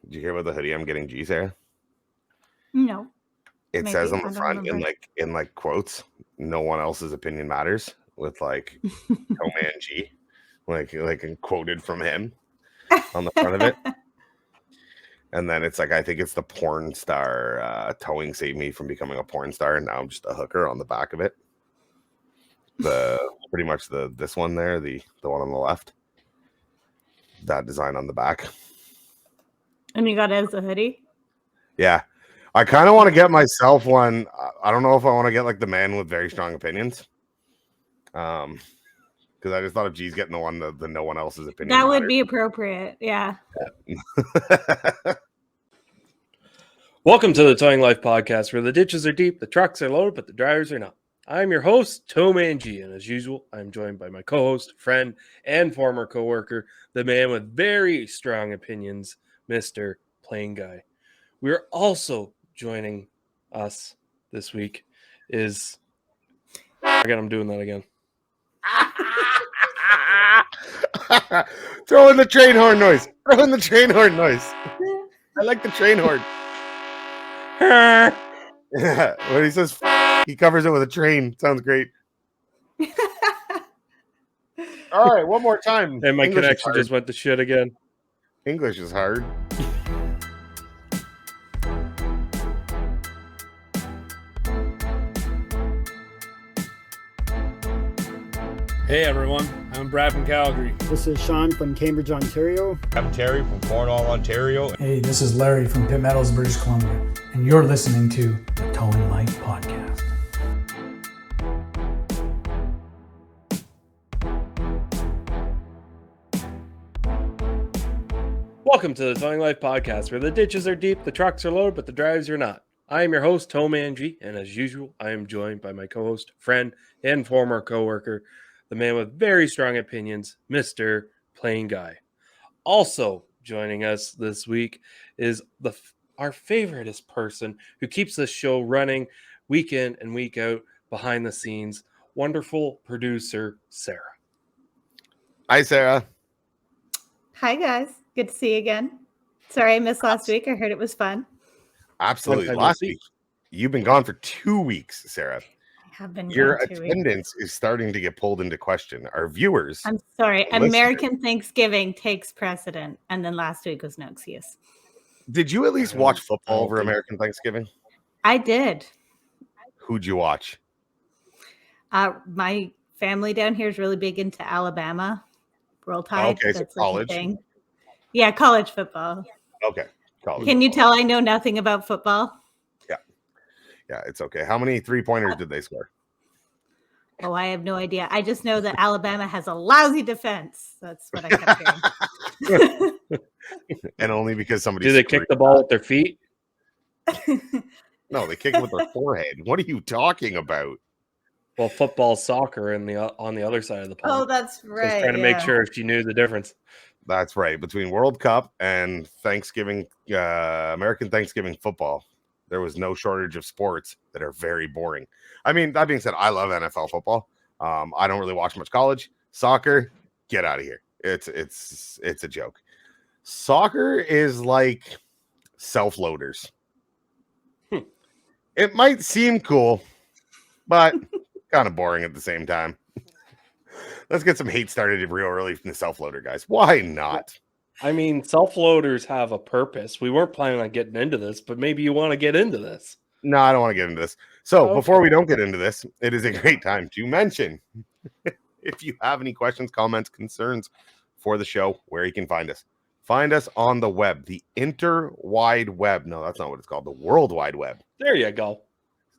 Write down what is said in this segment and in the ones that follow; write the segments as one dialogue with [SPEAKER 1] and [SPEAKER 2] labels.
[SPEAKER 1] Did you hear about the hoodie I'm getting, G, Sarah?
[SPEAKER 2] No.
[SPEAKER 1] It
[SPEAKER 2] Maybe.
[SPEAKER 1] says on
[SPEAKER 2] I
[SPEAKER 1] the
[SPEAKER 2] don't
[SPEAKER 1] front
[SPEAKER 2] remember.
[SPEAKER 1] in quotes, no one else's opinion matters, with like TowManG, like quoted from him on the front of it. And then it's like, I think it's the porn star towing saved me from becoming a porn star, and now I'm just a hooker on the back of it. Pretty much this one there, the one on the left. That design on the back.
[SPEAKER 2] And you got it as a hoodie?
[SPEAKER 1] Yeah. I kind of want to get myself one. I don't know if I want to get like the man with very strong opinions. Because I just thought of G's getting the one the no one else's opinion.
[SPEAKER 2] That would be appropriate. Yeah.
[SPEAKER 3] Welcome to the Towing Life podcast, where the ditches are deep, the trucks are loaded, but the drivers are not. I'm your host, TowManG, and as usual, I'm joined by my co-host, friend, and former co-worker, the man with very strong opinions, Mr. PlainGuy. We're also joining us this week is... Again, I'm doing that again.
[SPEAKER 1] Throw in the train horn noise. Throw in the train horn noise. I like the train horn. When he says he covers it with a train. Sounds great. All right, one more time.
[SPEAKER 3] And my connection just went to shit again.
[SPEAKER 1] English is hard.
[SPEAKER 4] Hey everyone, I'm Brad from Calgary.
[SPEAKER 5] This is Sean from Cambridge, Ontario.
[SPEAKER 6] I'm Terry from Cornwall, Ontario.
[SPEAKER 7] Hey, this is Larry from Pitt Meadows, British Columbia, and you're listening to the Towing Life podcast.
[SPEAKER 3] Welcome to the Towing Life podcast, where the ditches are deep, the trucks are loaded, but the drivers are not. I am your host, TowManG, and as usual, I am joined by my co-host, friend, and former co-worker, the man with very strong opinions, Mr. PlainGuy. Also joining us this week is our favoriteest person who keeps this show running week in and week out behind the scenes, wonderful producer, Sarah.
[SPEAKER 1] Hi, Sarah.
[SPEAKER 2] Hi, guys. Good to see you again. Sorry I missed last week. I heard it was fun.
[SPEAKER 1] Absolutely. Last week. You've been gone for 2 weeks, Sarah.
[SPEAKER 2] Have been
[SPEAKER 1] your attendance is starting to get pulled into question. Our viewers.
[SPEAKER 2] I'm sorry. American Thanksgiving takes precedent, and then last week was no excuse.
[SPEAKER 1] Did you at least watch football over American Thanksgiving?
[SPEAKER 2] I did.
[SPEAKER 1] Who'd you watch?
[SPEAKER 2] My family down here is really big into Alabama. Roll Tide.
[SPEAKER 1] Okay, so college.
[SPEAKER 2] Yeah, college football.
[SPEAKER 1] Okay. College
[SPEAKER 2] Can you
[SPEAKER 1] football.
[SPEAKER 2] tell I know nothing about football?
[SPEAKER 1] Yeah, it's okay. How many 3-pointers did they score?
[SPEAKER 2] Oh, I have no idea. I just know that Alabama has a lousy defense. That's what I kept hearing.
[SPEAKER 1] And only because somebody.
[SPEAKER 3] Do they kick the ball with their feet?
[SPEAKER 1] No, they kick it with their forehead. What are you talking about?
[SPEAKER 3] Well, football, soccer, and on the other side of the pond.
[SPEAKER 2] Oh, that's right.
[SPEAKER 3] So I was trying to make sure if you knew the difference.
[SPEAKER 1] That's right. Between World Cup and Thanksgiving, American Thanksgiving football, there was no shortage of sports that are very boring. I mean, that being said, I love NFL football. I don't really watch much college. Soccer, get out of here. It's a joke. Soccer is like self-loaders. It might seem cool, but kind of boring at the same time. Let's get some hate started real early from the self-loader guys. Why not?
[SPEAKER 3] I mean, self-loaders have a purpose. We weren't planning on getting into this, but maybe you want to get into this.
[SPEAKER 1] No, I don't want to get into this. So before we don't get into this, it is a great time to mention if you have any questions, comments, concerns for the show, where you can find us. Find us on the web, the interwide web. No, that's not what it's called. The World Wide Web.
[SPEAKER 3] There you go.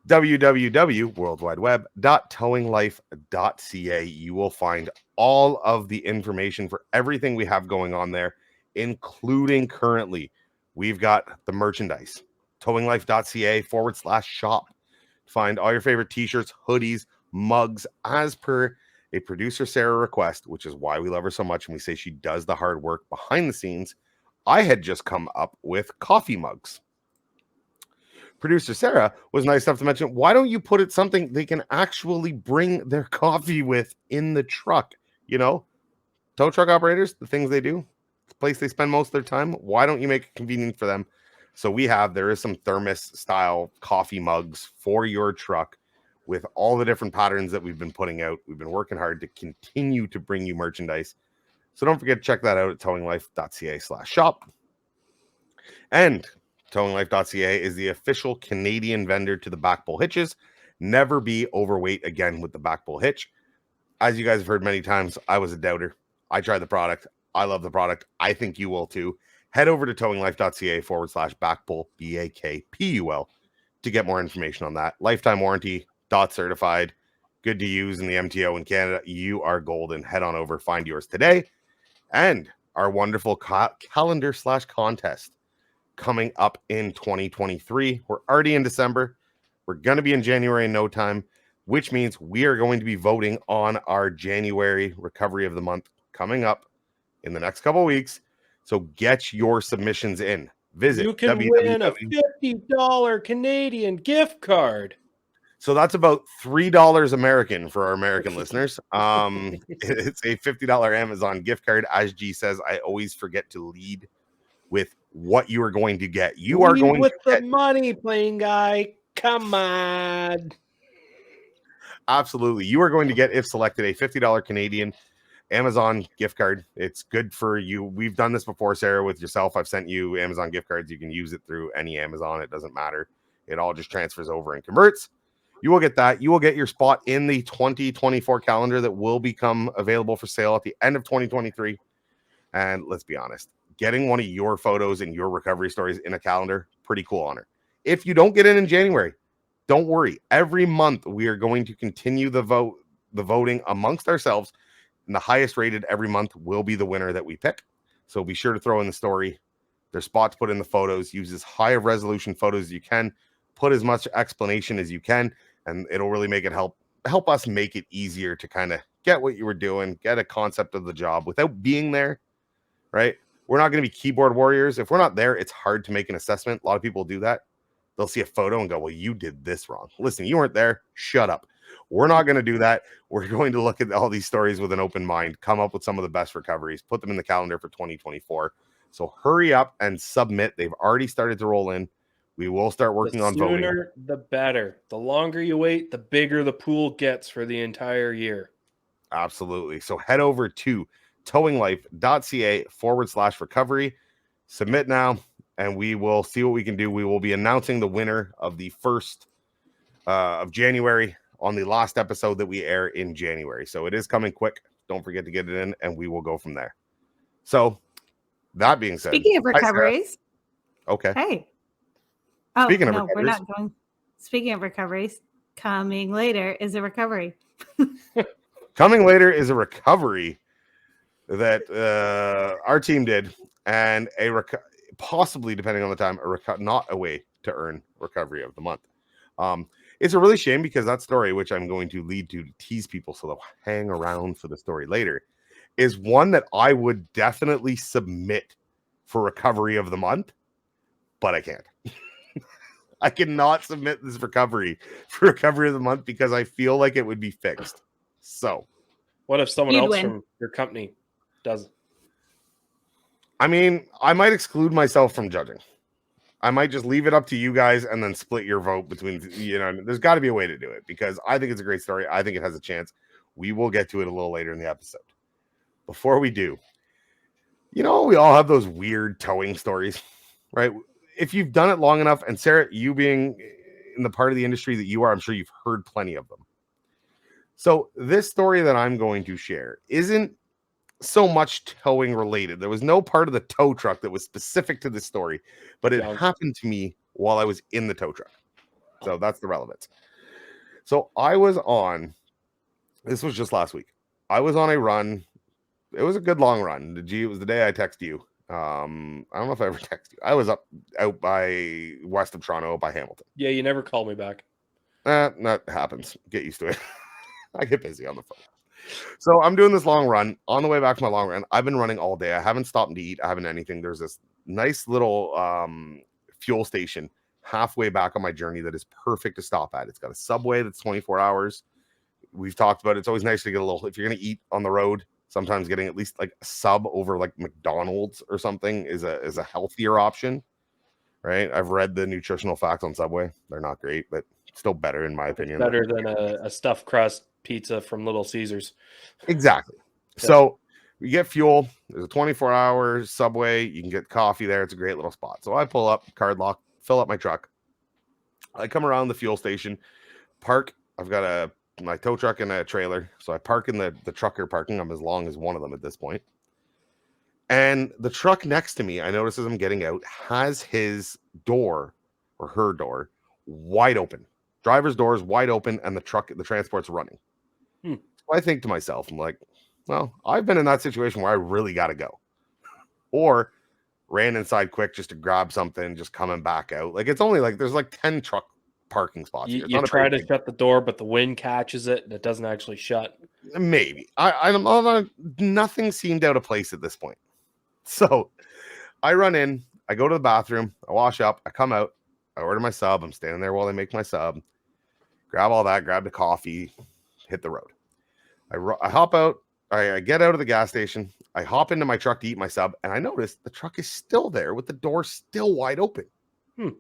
[SPEAKER 1] www.worldwideweb.towinglife.ca. You will find all of the information for everything we have going on there, including currently we've got the merchandise, towinglife.ca/shop. Find all your favorite t-shirts, hoodies, mugs, as per a producer Sarah request, which is why we love her so much and we say she does the hard work behind the scenes. I had just come up with coffee mugs. Producer Sarah was nice enough to mention, why don't you put it something they can actually bring their coffee with in the truck? You know, tow truck operators, the things they do, the place they spend most of their time. Why don't you make it convenient for them? So there is some thermos style coffee mugs for your truck with all the different patterns that we've been putting out. We've been working hard to continue to bring you merchandise. So don't forget to check that out at towinglife.ca/shop. And towinglife.ca is the official Canadian vendor to the BakPul hitches. Never be overweight again with the BakPul hitch. As you guys have heard many times, I was a doubter. I tried the product. I love the product. I think you will too. Head over to towinglife.ca/BakPul, BakPul, to get more information on that. Lifetime warranty, DOT certified, good to use in the MTO in Canada. You are golden. Head on over, find yours today. And our wonderful calendar/contest coming up in 2023. We're already in December. We're going to be in January in no time, which means we are going to be voting on our January recovery of the month coming up in the next couple of weeks. So get your submissions in. Visit.
[SPEAKER 3] You can win a $50 Canadian gift card.
[SPEAKER 1] So that's about $3 American for our American listeners. It's a $50 Amazon gift card. As G says, I always forget to lead with what you are going to get. You are going
[SPEAKER 3] with
[SPEAKER 1] to
[SPEAKER 3] the
[SPEAKER 1] get
[SPEAKER 3] money, PlainGuy. Come on.
[SPEAKER 1] Absolutely. You are going to get, if selected, a $50 Canadian Amazon gift card. It's good for you. We've done this before, Sarah, with yourself. I've sent you Amazon gift cards. You can use it through any Amazon. It doesn't matter. It all just transfers over and converts. You will get that. You will get your spot in the 2024 calendar that will become available for sale at the end of 2023. And let's be honest, getting one of your photos and your recovery stories in a calendar, pretty cool honor. If you don't get in January, don't worry. Every month we are going to continue the voting amongst ourselves, and the highest rated every month will be the winner that we pick. So be sure to throw in the story. There's spots put in the photos. Use as high of resolution photos as you can. Put as much explanation as you can, and it'll really make it help us make it easier to kind of get what you were doing, get a concept of the job without being there, right? We're not going to be keyboard warriors. If we're not there, it's hard to make an assessment. A lot of people do that. They'll see a photo and go, well, you did this wrong. Listen, you weren't there. Shut up. We're not going to do that. We're going to look at all these stories with an open mind, come up with some of the best recoveries, put them in the calendar for 2024. So hurry up and submit. They've already started to roll in. We will start working on voting.
[SPEAKER 3] The sooner, the better. The longer you wait, the bigger the pool gets for the entire year.
[SPEAKER 1] Absolutely. So head over to towinglife.ca/recovery. Submit now, and we will see what we can do. We will be announcing the winner of the 1st of January on the last episode that we air in January. So it is coming quick. Don't forget to get it in, and we will go from there. So that being said,
[SPEAKER 2] speaking of recoveries,
[SPEAKER 1] okay.
[SPEAKER 2] Hey. Oh,
[SPEAKER 1] speaking of
[SPEAKER 2] no,
[SPEAKER 1] recoveries,
[SPEAKER 2] we're not going. Speaking of recoveries, coming later is a recovery.
[SPEAKER 1] Coming later is a recovery that our team did, and possibly, depending on the time, not a way to earn recovery of the month. It's a really shame because that story, which I'm going to lead to tease people so they'll hang around for the story later, is one that I would definitely submit for recovery of the month, but I can't. I cannot submit this recovery for recovery of the month because I feel like it would be fixed. So,
[SPEAKER 3] what if someone else
[SPEAKER 2] win.
[SPEAKER 3] from your company does?
[SPEAKER 1] I mean, I might exclude myself from judging. I might just leave it up to you guys and then split your vote between, there's got to be a way to do it because I think it's a great story. I think it has a chance. We will get to it a little later in the episode. Before we do, we all have those weird towing stories, right? If you've done it long enough, and Sarah, you being in the part of the industry that you are, I'm sure you've heard plenty of them. So this story that I'm going to share isn't so much towing related. There was no part of the tow truck that was specific to this story, but it happened to me while I was in the tow truck. So that's the relevance. So this was just last week. I was on a run. It was a good long run. It was the day I texted you. I don't know if I ever texted you. I was out by west of Toronto, by Hamilton.
[SPEAKER 3] Yeah, you never called me back.
[SPEAKER 1] That happens. Get used to it. I get busy on the phone. So I'm doing this long run. On the way back from my long run, I've been running all day. I haven't stopped to eat. I haven't anything. There's this nice little fuel station halfway back on my journey that is perfect to stop at. It's got a Subway that's 24 hours. We've talked about it. It's always nice to get a little, if you're going to eat on the road, sometimes getting at least like a sub over like McDonald's or something is a healthier option, right? I've read the nutritional facts on Subway. They're not great, but still better in my opinion.
[SPEAKER 3] Better than a stuffed crust pizza from Little Caesars.
[SPEAKER 1] Exactly.
[SPEAKER 3] Yeah.
[SPEAKER 1] So you get fuel. There's a 24-hour Subway. You can get coffee there. It's a great little spot. So I pull up, card lock, fill up my truck. I come around the fuel station, park. I've got my tow truck and a trailer. So I park in the trucker parking. I'm as long as one of them at this point. And the truck next to me, I notice as I'm getting out, has his door or her door wide open. Driver's door is wide open and the transport's running. So I think to myself, I'm like, well, I've been in that situation where I really got to go. Or ran inside quick just to grab something, just coming back out. Like, it's only like, there's like 10 truck parking spots.
[SPEAKER 3] You try to shut the door, but the wind catches it and it doesn't actually shut.
[SPEAKER 1] Maybe. Nothing seemed out of place at this point. So I run in, I go to the bathroom, I wash up, I come out, I order my sub. I'm standing there while they make my sub. Grab all that, grab the coffee, hit the road. I hop out. I get out of the gas station. I hop into my truck to eat my sub, and I notice the truck is still there with the door still wide open. And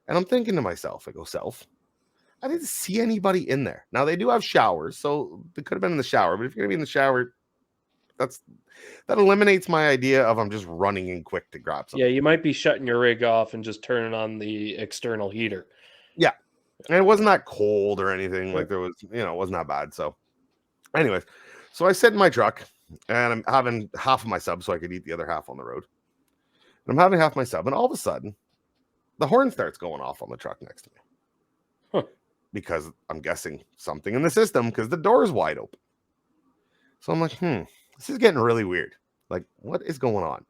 [SPEAKER 1] I'm thinking to myself, I go, I didn't see anybody in there. Now, they do have showers, so they could have been in the shower. But if you're going to be in the shower, that eliminates my idea of I'm just running in quick to grab something.
[SPEAKER 3] Yeah, you might be shutting your rig off and just turning on the external heater.
[SPEAKER 1] Yeah. And it wasn't that cold or anything. Like, there was, it wasn't that bad. So anyways, so I sit in my truck and I'm having half of my sub so I could eat the other half on the road. And I'm having half my sub, and all of a sudden, the horn starts going off on the truck next to me. Because I'm guessing something in the system, because the door is wide open. So I'm like, this is getting really weird. Like, what is going on?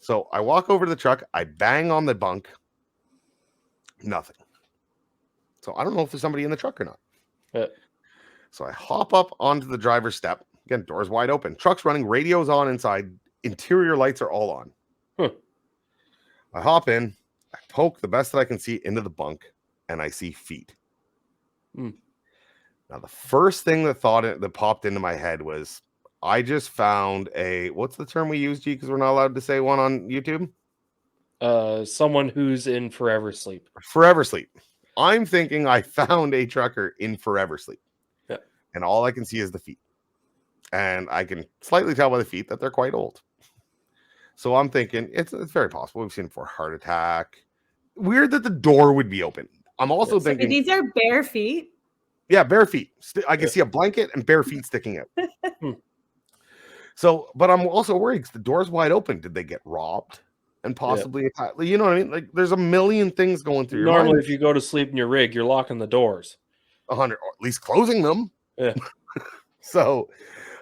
[SPEAKER 1] So I walk over to the truck, I bang on the bunk. Nothing. So I don't know if there's somebody in the truck or not. So I hop up onto the driver's step. Again, doors wide open. Truck's running, radio's on inside. Interior lights are all on. I hop in. I poke the best that I can see into the bunk, and I see feet. Now, the first thing that popped into my head was, I just found what's the term we use, G? Because we're not allowed to say one on YouTube.
[SPEAKER 3] Someone who's in forever sleep.
[SPEAKER 1] Forever sleep. I'm thinking I found a trucker in forever sleep.
[SPEAKER 3] Yeah.
[SPEAKER 1] And all I can see is the feet. And I can slightly tell by the feet that they're quite old. So I'm thinking it's very possible. We've seen it for heart attack. Weird that the door would be open. I'm also thinking
[SPEAKER 2] these are bare feet.
[SPEAKER 1] Yeah, bare feet. I can see a blanket and bare feet sticking out. So, but I'm also worried because the door's wide open. Did they get robbed and possibly attacked? You know what I mean? Like, there's a million things going through your mind.
[SPEAKER 3] Normally, if you go to sleep in your rig, you're locking the doors.
[SPEAKER 1] 100, or at least closing them.
[SPEAKER 3] Yeah.
[SPEAKER 1] So,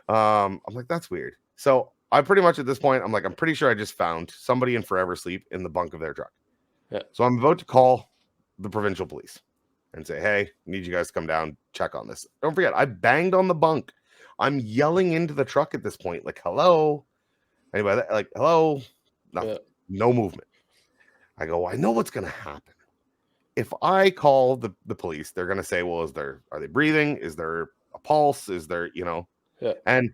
[SPEAKER 1] I'm like, that's weird. So I pretty much at this point, I'm like, I'm pretty sure I just found somebody in forever sleep in the bunk of their truck.
[SPEAKER 3] Yeah.
[SPEAKER 1] So I'm about to call the provincial police and say, hey, I need you guys to come down, check on this. Don't forget, I banged on the bunk. I'm yelling into the truck at this point, like, hello? Anybody? Like, hello? No movement. I go, I know what's going to happen. If I call the police, they're going to say, well, are they breathing? Is there a pulse? Is there, And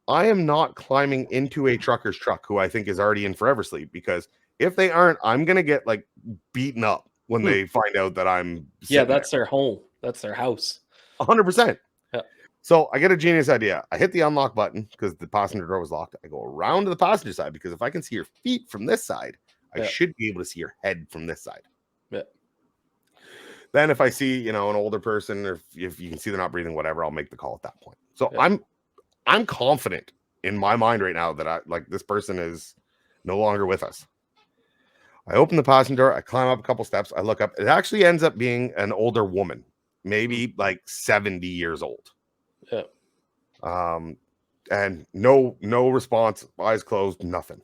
[SPEAKER 1] I am not climbing into a trucker's truck who I think is already in forever sleep, because if they aren't, I'm going to get like beaten up when they find out that I'm.
[SPEAKER 3] Yeah, that's their home. That's their house.
[SPEAKER 1] 100%.
[SPEAKER 3] Yeah.
[SPEAKER 1] So I get a genius idea. I hit the unlock button because the passenger door was locked. I go around to the passenger side, because if I can see your feet from this side, I should be able to see your head from this side.
[SPEAKER 3] Yeah.
[SPEAKER 1] Then if I see, an older person, or if you can see they're not breathing, whatever, I'll make the call at that point. So I'm confident in my mind right now that this person is no longer with us. I open the passenger door. I climb up a couple steps. I look up. It actually ends up being an older woman, maybe like 70 years old.
[SPEAKER 3] Yeah.
[SPEAKER 1] And no response, eyes closed, nothing.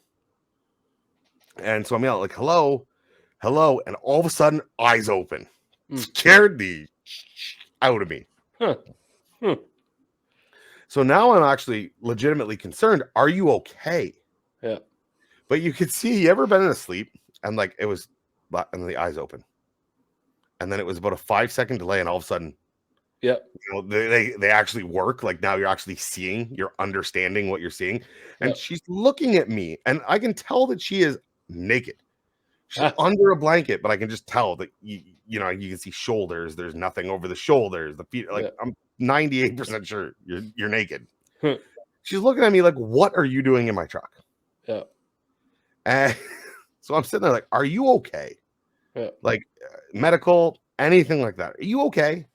[SPEAKER 1] And so I'm yelling like, hello, and all of a sudden, eyes open. Scared the out of me. So now I'm actually legitimately concerned. Are you okay?
[SPEAKER 3] Yeah.
[SPEAKER 1] But you could see, you ever been in a sleep and like it was, and the eyes open, and then it was about a 5-second delay, and all of a sudden
[SPEAKER 3] Yeah.
[SPEAKER 1] You know, they actually work. Like now you're actually seeing, you're understanding what you're seeing. And
[SPEAKER 3] Yep.
[SPEAKER 1] she's looking at me, and I can tell that she is naked. She's
[SPEAKER 3] Ah.
[SPEAKER 1] under a blanket, but I can just tell that you know, you can see shoulders. There's nothing over the shoulders, the feet. Like
[SPEAKER 3] Yeah.
[SPEAKER 1] I'm 98% sure you're naked.
[SPEAKER 3] Huh.
[SPEAKER 1] She's looking at me like, what are you doing in my truck?
[SPEAKER 3] Yeah.
[SPEAKER 1] And so I'm sitting there like, are you okay?
[SPEAKER 3] Yeah.
[SPEAKER 1] Like medical, anything like that. Are you okay?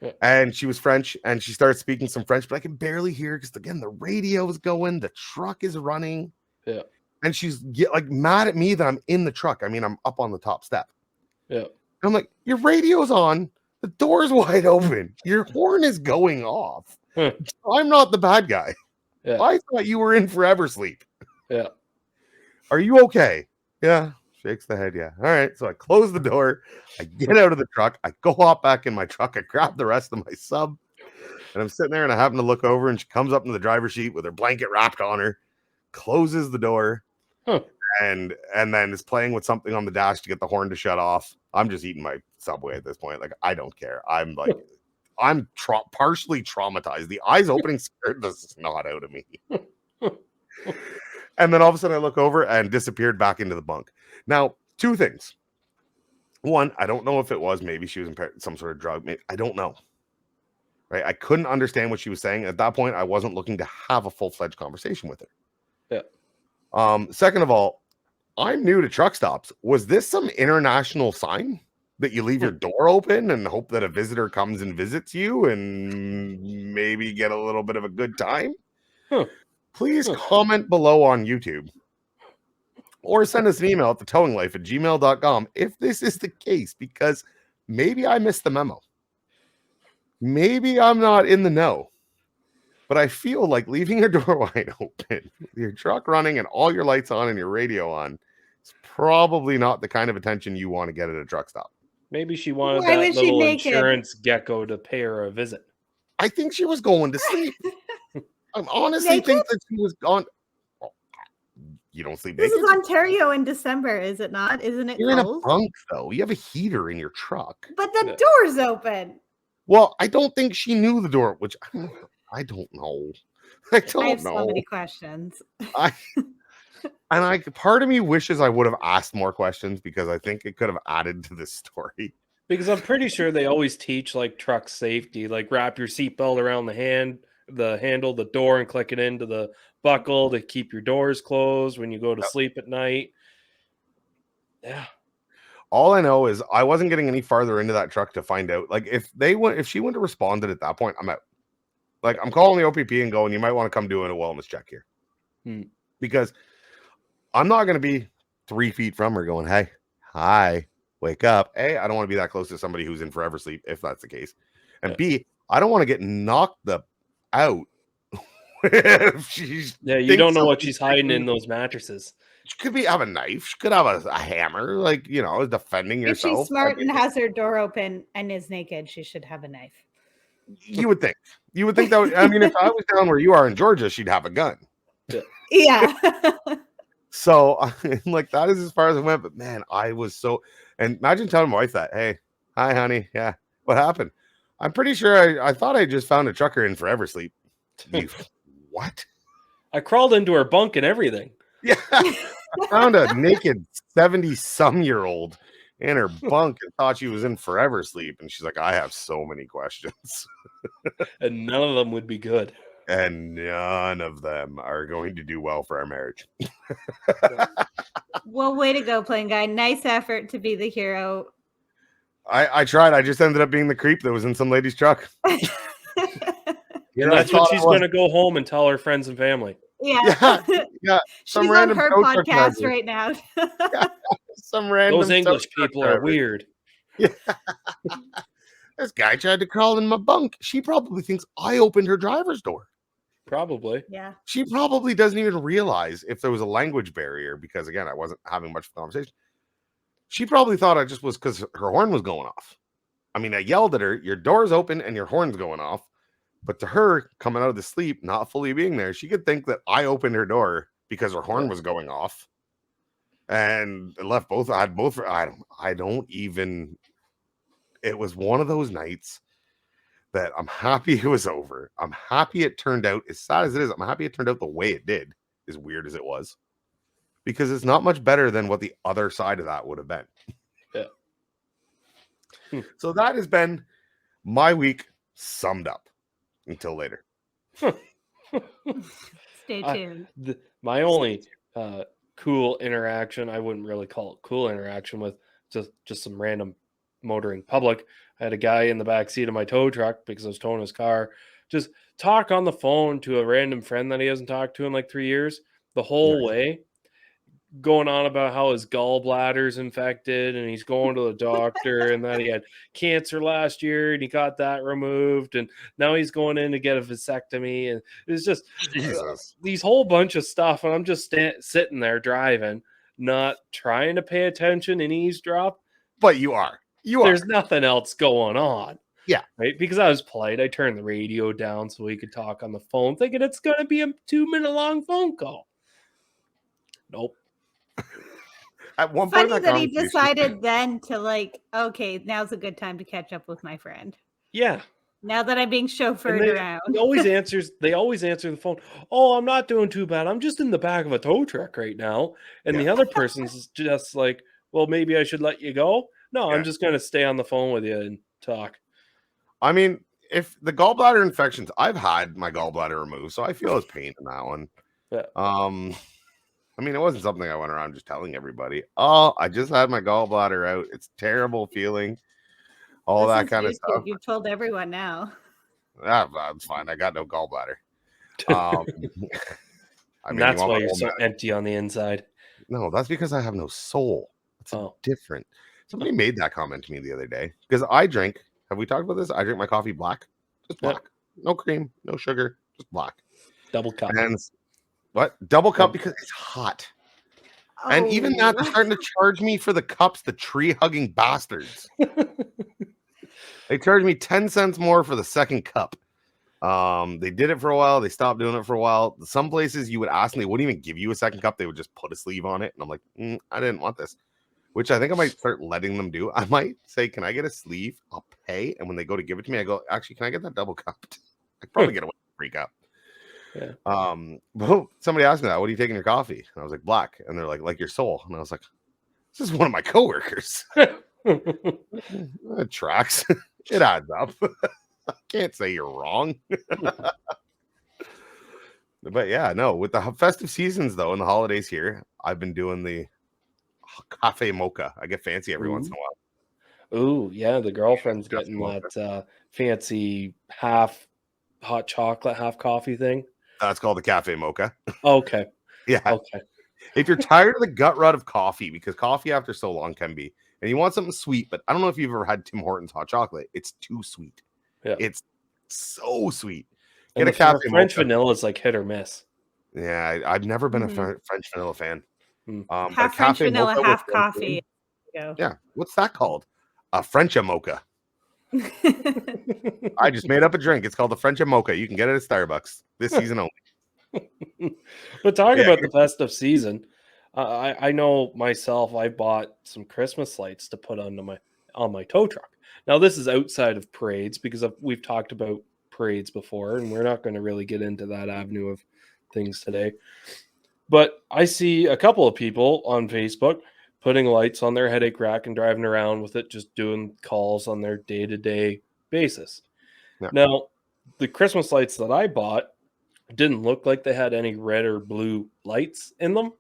[SPEAKER 3] Yeah.
[SPEAKER 1] And she was French, and she started speaking some French, but I can barely hear because again, the radio is going, the truck is running.
[SPEAKER 3] Yeah.
[SPEAKER 1] And she's like mad at me that I'm in the truck. I mean, I'm up on the top step.
[SPEAKER 3] Yeah.
[SPEAKER 1] I'm like, your radio's on, the door's wide open, your horn is going off.
[SPEAKER 3] Huh.
[SPEAKER 1] I'm not the bad guy.
[SPEAKER 3] Yeah.
[SPEAKER 1] I thought you were in forever sleep.
[SPEAKER 3] Yeah.
[SPEAKER 1] Are you okay? Yeah. Shakes the head. Yeah. All right. So I close the door. I get out of the truck. I go hop back in my truck. I grab the rest of my sub, and I'm sitting there, and I happen to look over, and she comes up into the driver's seat with her blanket wrapped on her, closes the door,
[SPEAKER 3] huh.
[SPEAKER 1] and then is playing with something on the dash to get the horn to shut off. I'm just eating my Subway at this point. Like, I don't care. I'm like, I'm partially traumatized. The eyes opening scared the snot out of me. And then all of a sudden I look over and disappeared back into the bunk. Now, two things. One, I don't know if it was, maybe she was impaired, some sort of drug. I don't know. Right? I couldn't understand what she was saying. At that point, I wasn't looking to have a full-fledged conversation with her.
[SPEAKER 3] Yeah.
[SPEAKER 1] Second of all, I'm new to truck stops. Was this some international sign that you leave your door open and hope that a visitor comes and visits you and maybe get a little bit of a good time?
[SPEAKER 3] Huh.
[SPEAKER 1] Please comment below on YouTube or send us an email at thetowinglife@gmail.com if this is the case, because maybe I missed the memo. Maybe I'm not in the know, but I feel like leaving your door wide open, your truck running and all your lights on and your radio on is probably not the kind of attention you want to get at a truck stop.
[SPEAKER 3] Maybe she wanted
[SPEAKER 2] Why
[SPEAKER 3] that
[SPEAKER 2] was she
[SPEAKER 3] little
[SPEAKER 2] naked?
[SPEAKER 3] insurance gecko to pay her a visit.
[SPEAKER 1] I think she was going to sleep. I honestly
[SPEAKER 2] Naked?
[SPEAKER 1] think that she was gone. Oh, you don't sleep
[SPEAKER 2] This
[SPEAKER 1] naked?
[SPEAKER 2] is Ontario in December, is it not? Isn't it
[SPEAKER 1] You're in a
[SPEAKER 2] cold?
[SPEAKER 1] bunk, though. You have a heater in your truck.
[SPEAKER 2] But the
[SPEAKER 3] Yeah.
[SPEAKER 2] door's open.
[SPEAKER 1] Well, I don't think she knew the door, which I don't know. I don't
[SPEAKER 2] I have
[SPEAKER 1] know.
[SPEAKER 2] so many questions.
[SPEAKER 1] Part of me wishes I would have asked more questions because I think it could have added to this story.
[SPEAKER 3] Because I'm pretty sure they always teach like truck safety, like wrap your seatbelt around the handle, the door, and click it into the buckle to keep your doors closed when you go to sleep at night. Yeah.
[SPEAKER 1] All I know is I wasn't getting any farther into that truck to find out. Like if she wouldn't have responded at that point, I'm out. Like I'm calling the OPP and going, you might want to come do a wellness check here. Because I'm not going to be 3 feet from her going, hey, hi, wake up. A, I don't want to be that close to somebody who's in forever sleep if that's the case. And B, I don't want to get knocked out.
[SPEAKER 3] You don't know what she's hiding in those mattresses.
[SPEAKER 1] She could have a knife. She could have a hammer, like, you know, defending yourself.
[SPEAKER 2] If she's smart and has her door open and is naked, she should have a knife.
[SPEAKER 1] You would think. You would think that would, I mean, if I was down where you are in Georgia, she'd have a gun.
[SPEAKER 2] Yeah.
[SPEAKER 1] So, like, that is as far as I went. But man, I was so. And imagine telling my wife that, hey, hi, honey. Yeah. What happened? I'm pretty sure I thought I just found a trucker in forever sleep. What?
[SPEAKER 3] I crawled into her bunk and everything.
[SPEAKER 1] Yeah. I found a naked 70-some-year-old in her bunk and thought she was in forever sleep. And she's like, I have so many questions.
[SPEAKER 3] And none of them would be good.
[SPEAKER 1] And none of them are going to do well for our marriage.
[SPEAKER 2] Well, way to go, PlainGuy. Nice effort to be the hero.
[SPEAKER 1] I tried. I just ended up being the creep that was in some lady's truck.
[SPEAKER 3] And that's what she's going to go home and tell her friends and family.
[SPEAKER 2] Yeah.
[SPEAKER 1] Yeah.
[SPEAKER 2] She's on her podcast right now.
[SPEAKER 1] Some random.
[SPEAKER 3] Those English people are weird.
[SPEAKER 1] Yeah. This guy tried to crawl in my bunk. She probably thinks I opened her driver's door.
[SPEAKER 3] Probably.
[SPEAKER 2] Yeah.
[SPEAKER 1] She probably doesn't even realize if there was a language barrier because, again, I wasn't having much of a conversation. She probably thought I just was because her horn was going off. I mean, I yelled at her, your door's open and your horn's going off. But to her, coming out of the sleep, not fully being there, she could think that I opened her door because her horn was going off. And it left both. I don't even. It was one of those nights that I'm happy it was over. I'm happy it turned out, as sad as it is, I'm happy it turned out the way it did, as weird as it was, because it's not much better than what the other side of that would have been.
[SPEAKER 3] Yeah.
[SPEAKER 1] So that has been my week summed up. Until later.
[SPEAKER 2] Stay tuned.
[SPEAKER 3] My only cool interaction, I wouldn't really call it cool interaction, with just some random motoring public. I had a guy in the back seat of my tow truck because I was towing his car, just talk on the phone to a random friend that he hasn't talked to in like 3 years the whole way, going on about how his gallbladder's infected and he's going to the doctor and that he had cancer last year and he got that removed and now he's going in to get a vasectomy, and it's just these whole bunch of stuff, and I'm just sitting there driving, not trying to pay attention and eavesdrop.
[SPEAKER 1] But you are.
[SPEAKER 3] There's nothing else going on.
[SPEAKER 1] Yeah.
[SPEAKER 3] Right? Because I was polite, I turned the radio down so we could talk on the phone, thinking it's going to be a 2-minute long phone call. Nope.
[SPEAKER 1] At one point,
[SPEAKER 2] funny that he decided then to like, okay, now's a good time to catch up with my friend.
[SPEAKER 3] Yeah.
[SPEAKER 2] Now that I'm being chauffeured around.
[SPEAKER 3] They always answer the phone. Oh, I'm not doing too bad. I'm just in the back of a tow truck right now. And the other person's just like, well, maybe I should let you go. No, I'm just going to stay on the phone with you and talk.
[SPEAKER 1] I mean, if the gallbladder infections, I've had my gallbladder removed, so I feel his pain in that one.
[SPEAKER 3] Yeah.
[SPEAKER 1] I mean, it wasn't something I went around just telling everybody. Oh, I just had my gallbladder out. It's a terrible feeling. All that kind of stuff.
[SPEAKER 2] You've told everyone now.
[SPEAKER 1] That's fine. I got no gallbladder. I mean,
[SPEAKER 3] that's why you're so empty on the inside.
[SPEAKER 1] No, that's because I have no soul. It's different. Somebody made that comment to me the other day because I drink. Have we talked about this? I drink my coffee black, just black, no cream, no sugar, just black.
[SPEAKER 3] Double cup.
[SPEAKER 1] And what? Double cup because it's hot. Oh. And even that, they're starting to charge me for the cups, the tree-hugging bastards. They charged me 10 cents more for the second cup. They did it for a while. They stopped doing it for a while. Some places you would ask and they wouldn't even give you a second cup. They would just put a sleeve on it. And I'm like, I didn't want this, which I think I might start letting them do. I might say, can I get a sleeve? I'll pay. And when they go to give it to me, I go, actually, can I get that double cup? I probably get a free cup.
[SPEAKER 3] Yeah.
[SPEAKER 1] But somebody asked me that. What are you taking your coffee? And I was like, black. And they're like your soul. And I was like, this is one of my coworkers. It tracks. It adds up. I can't say you're wrong. But yeah, no, with the festive seasons though, and the holidays here, I've been doing the cafe mocha. I get fancy every once in a while.
[SPEAKER 3] Ooh, yeah, the girlfriend's getting that fancy half hot chocolate, half coffee thing.
[SPEAKER 1] That's called the cafe mocha.
[SPEAKER 3] Okay.
[SPEAKER 1] Yeah.
[SPEAKER 3] Okay.
[SPEAKER 1] If you're tired of the gut rut of coffee, because coffee after so long can be, and you want something sweet, but I don't know if you've ever had Tim Hortons hot chocolate. It's too sweet.
[SPEAKER 3] Yeah.
[SPEAKER 1] It's so sweet.
[SPEAKER 3] Get a cafe French mocha. Vanilla is like hit or miss.
[SPEAKER 1] Yeah, I've never been a French vanilla fan.
[SPEAKER 2] Half French vanilla, half coffee.
[SPEAKER 1] Yeah. What's that called? A French mocha. I just made up a drink. It's called the French mocha. You can get it at Starbucks this season only.
[SPEAKER 3] But talking about the festive season, I know myself, I bought some Christmas lights to put on my tow truck. Now this is outside of parades because we've talked about parades before, and we're not going to really get into that avenue of things today. But I see a couple of people on Facebook putting lights on their headache rack and driving around with it, just doing calls on their day-to-day basis. Yeah. Now, the Christmas lights that I bought didn't look like they had any red or blue lights in them,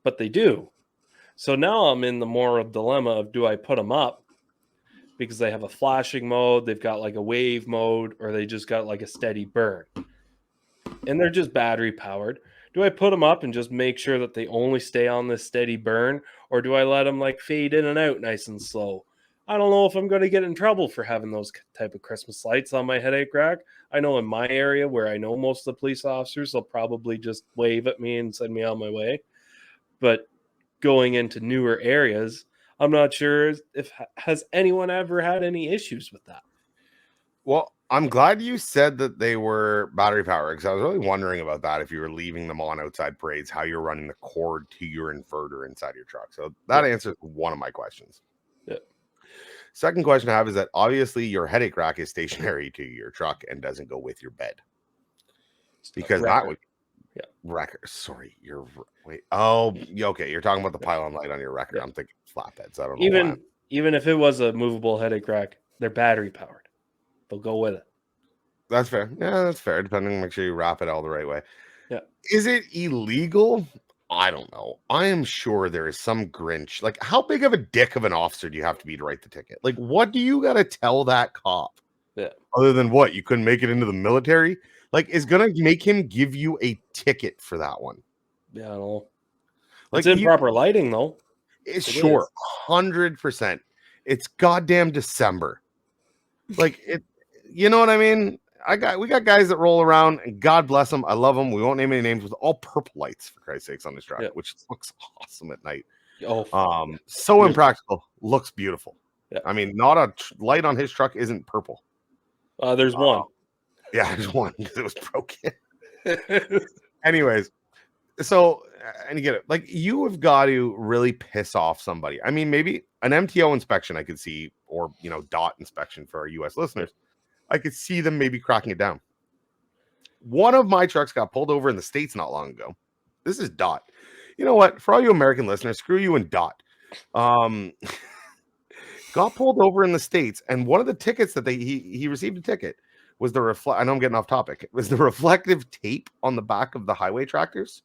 [SPEAKER 3] but they do. So now I'm in the moral dilemma of, do I put them up because they have a flashing mode, they've got like a wave mode, or they just got like a steady burn? And they're just battery powered. Do I put them up and just make sure that they only stay on this steady burn, or do I let them like fade in and out nice and slow? I don't know if I'm going to get in trouble for having those type of Christmas lights on my headache rack. I know in my area where I know most of the police officers, they'll probably just wave at me and send me on my way. But going into newer areas, I'm not sure if has anyone ever had any issues with that.
[SPEAKER 1] Well, I'm glad you said that they were battery powered, because I was really wondering about that. If you were leaving them on outside parades, how you're running the cord to your inverter inside your truck. So that answers one of my questions.
[SPEAKER 3] Yeah.
[SPEAKER 1] Second question I have is that obviously your headache rack is stationary to your truck and doesn't go with your bed. Because that would wrecker. Sorry, you're wait. Oh, okay. You're talking about the pylon light on your wrecker. I'm thinking flatbeds. I don't know.
[SPEAKER 3] Even if it was a movable headache rack, they're battery powered. They'll go with it.
[SPEAKER 1] That's fair. Yeah, that's fair. Depending, make sure you wrap it all the right way.
[SPEAKER 3] Yeah.
[SPEAKER 1] Is it illegal? I don't know. I am sure there is some Grinch. Like, how big of a dick of an officer do you have to be to write the ticket? Like, what do you got to tell that cop?
[SPEAKER 3] Yeah.
[SPEAKER 1] Other than what? You couldn't make it into the military? Like, is going to make him give you a ticket for that one?
[SPEAKER 3] Yeah, I don't know.
[SPEAKER 1] Like,
[SPEAKER 3] It's improper lighting, though.
[SPEAKER 1] It's sure, 100%. It's goddamn December. Like, it, you know what I mean? We got guys that roll around, and God bless them. I love them. We won't name any names, with all purple lights, for Christ's sakes, on this truck, which looks awesome at night.
[SPEAKER 3] Oh,
[SPEAKER 1] so impractical. Looks beautiful.
[SPEAKER 3] Yeah.
[SPEAKER 1] I mean, not a light on his truck isn't purple.
[SPEAKER 3] There's one.
[SPEAKER 1] Yeah, there's one because it was broken. Anyways, so, and you get it. Like, you have got to really piss off somebody. I mean, maybe an MTO inspection I could see, or, DOT inspection for our U.S. listeners. I could see them maybe cracking it down. One of my trucks got pulled over in the States not long ago. This is DOT. You know what? For all you American listeners, screw you and DOT. Got pulled over in the States, and one of the tickets that he received a ticket was the I know I'm getting off topic. It was the reflective tape on the back of the highway tractors.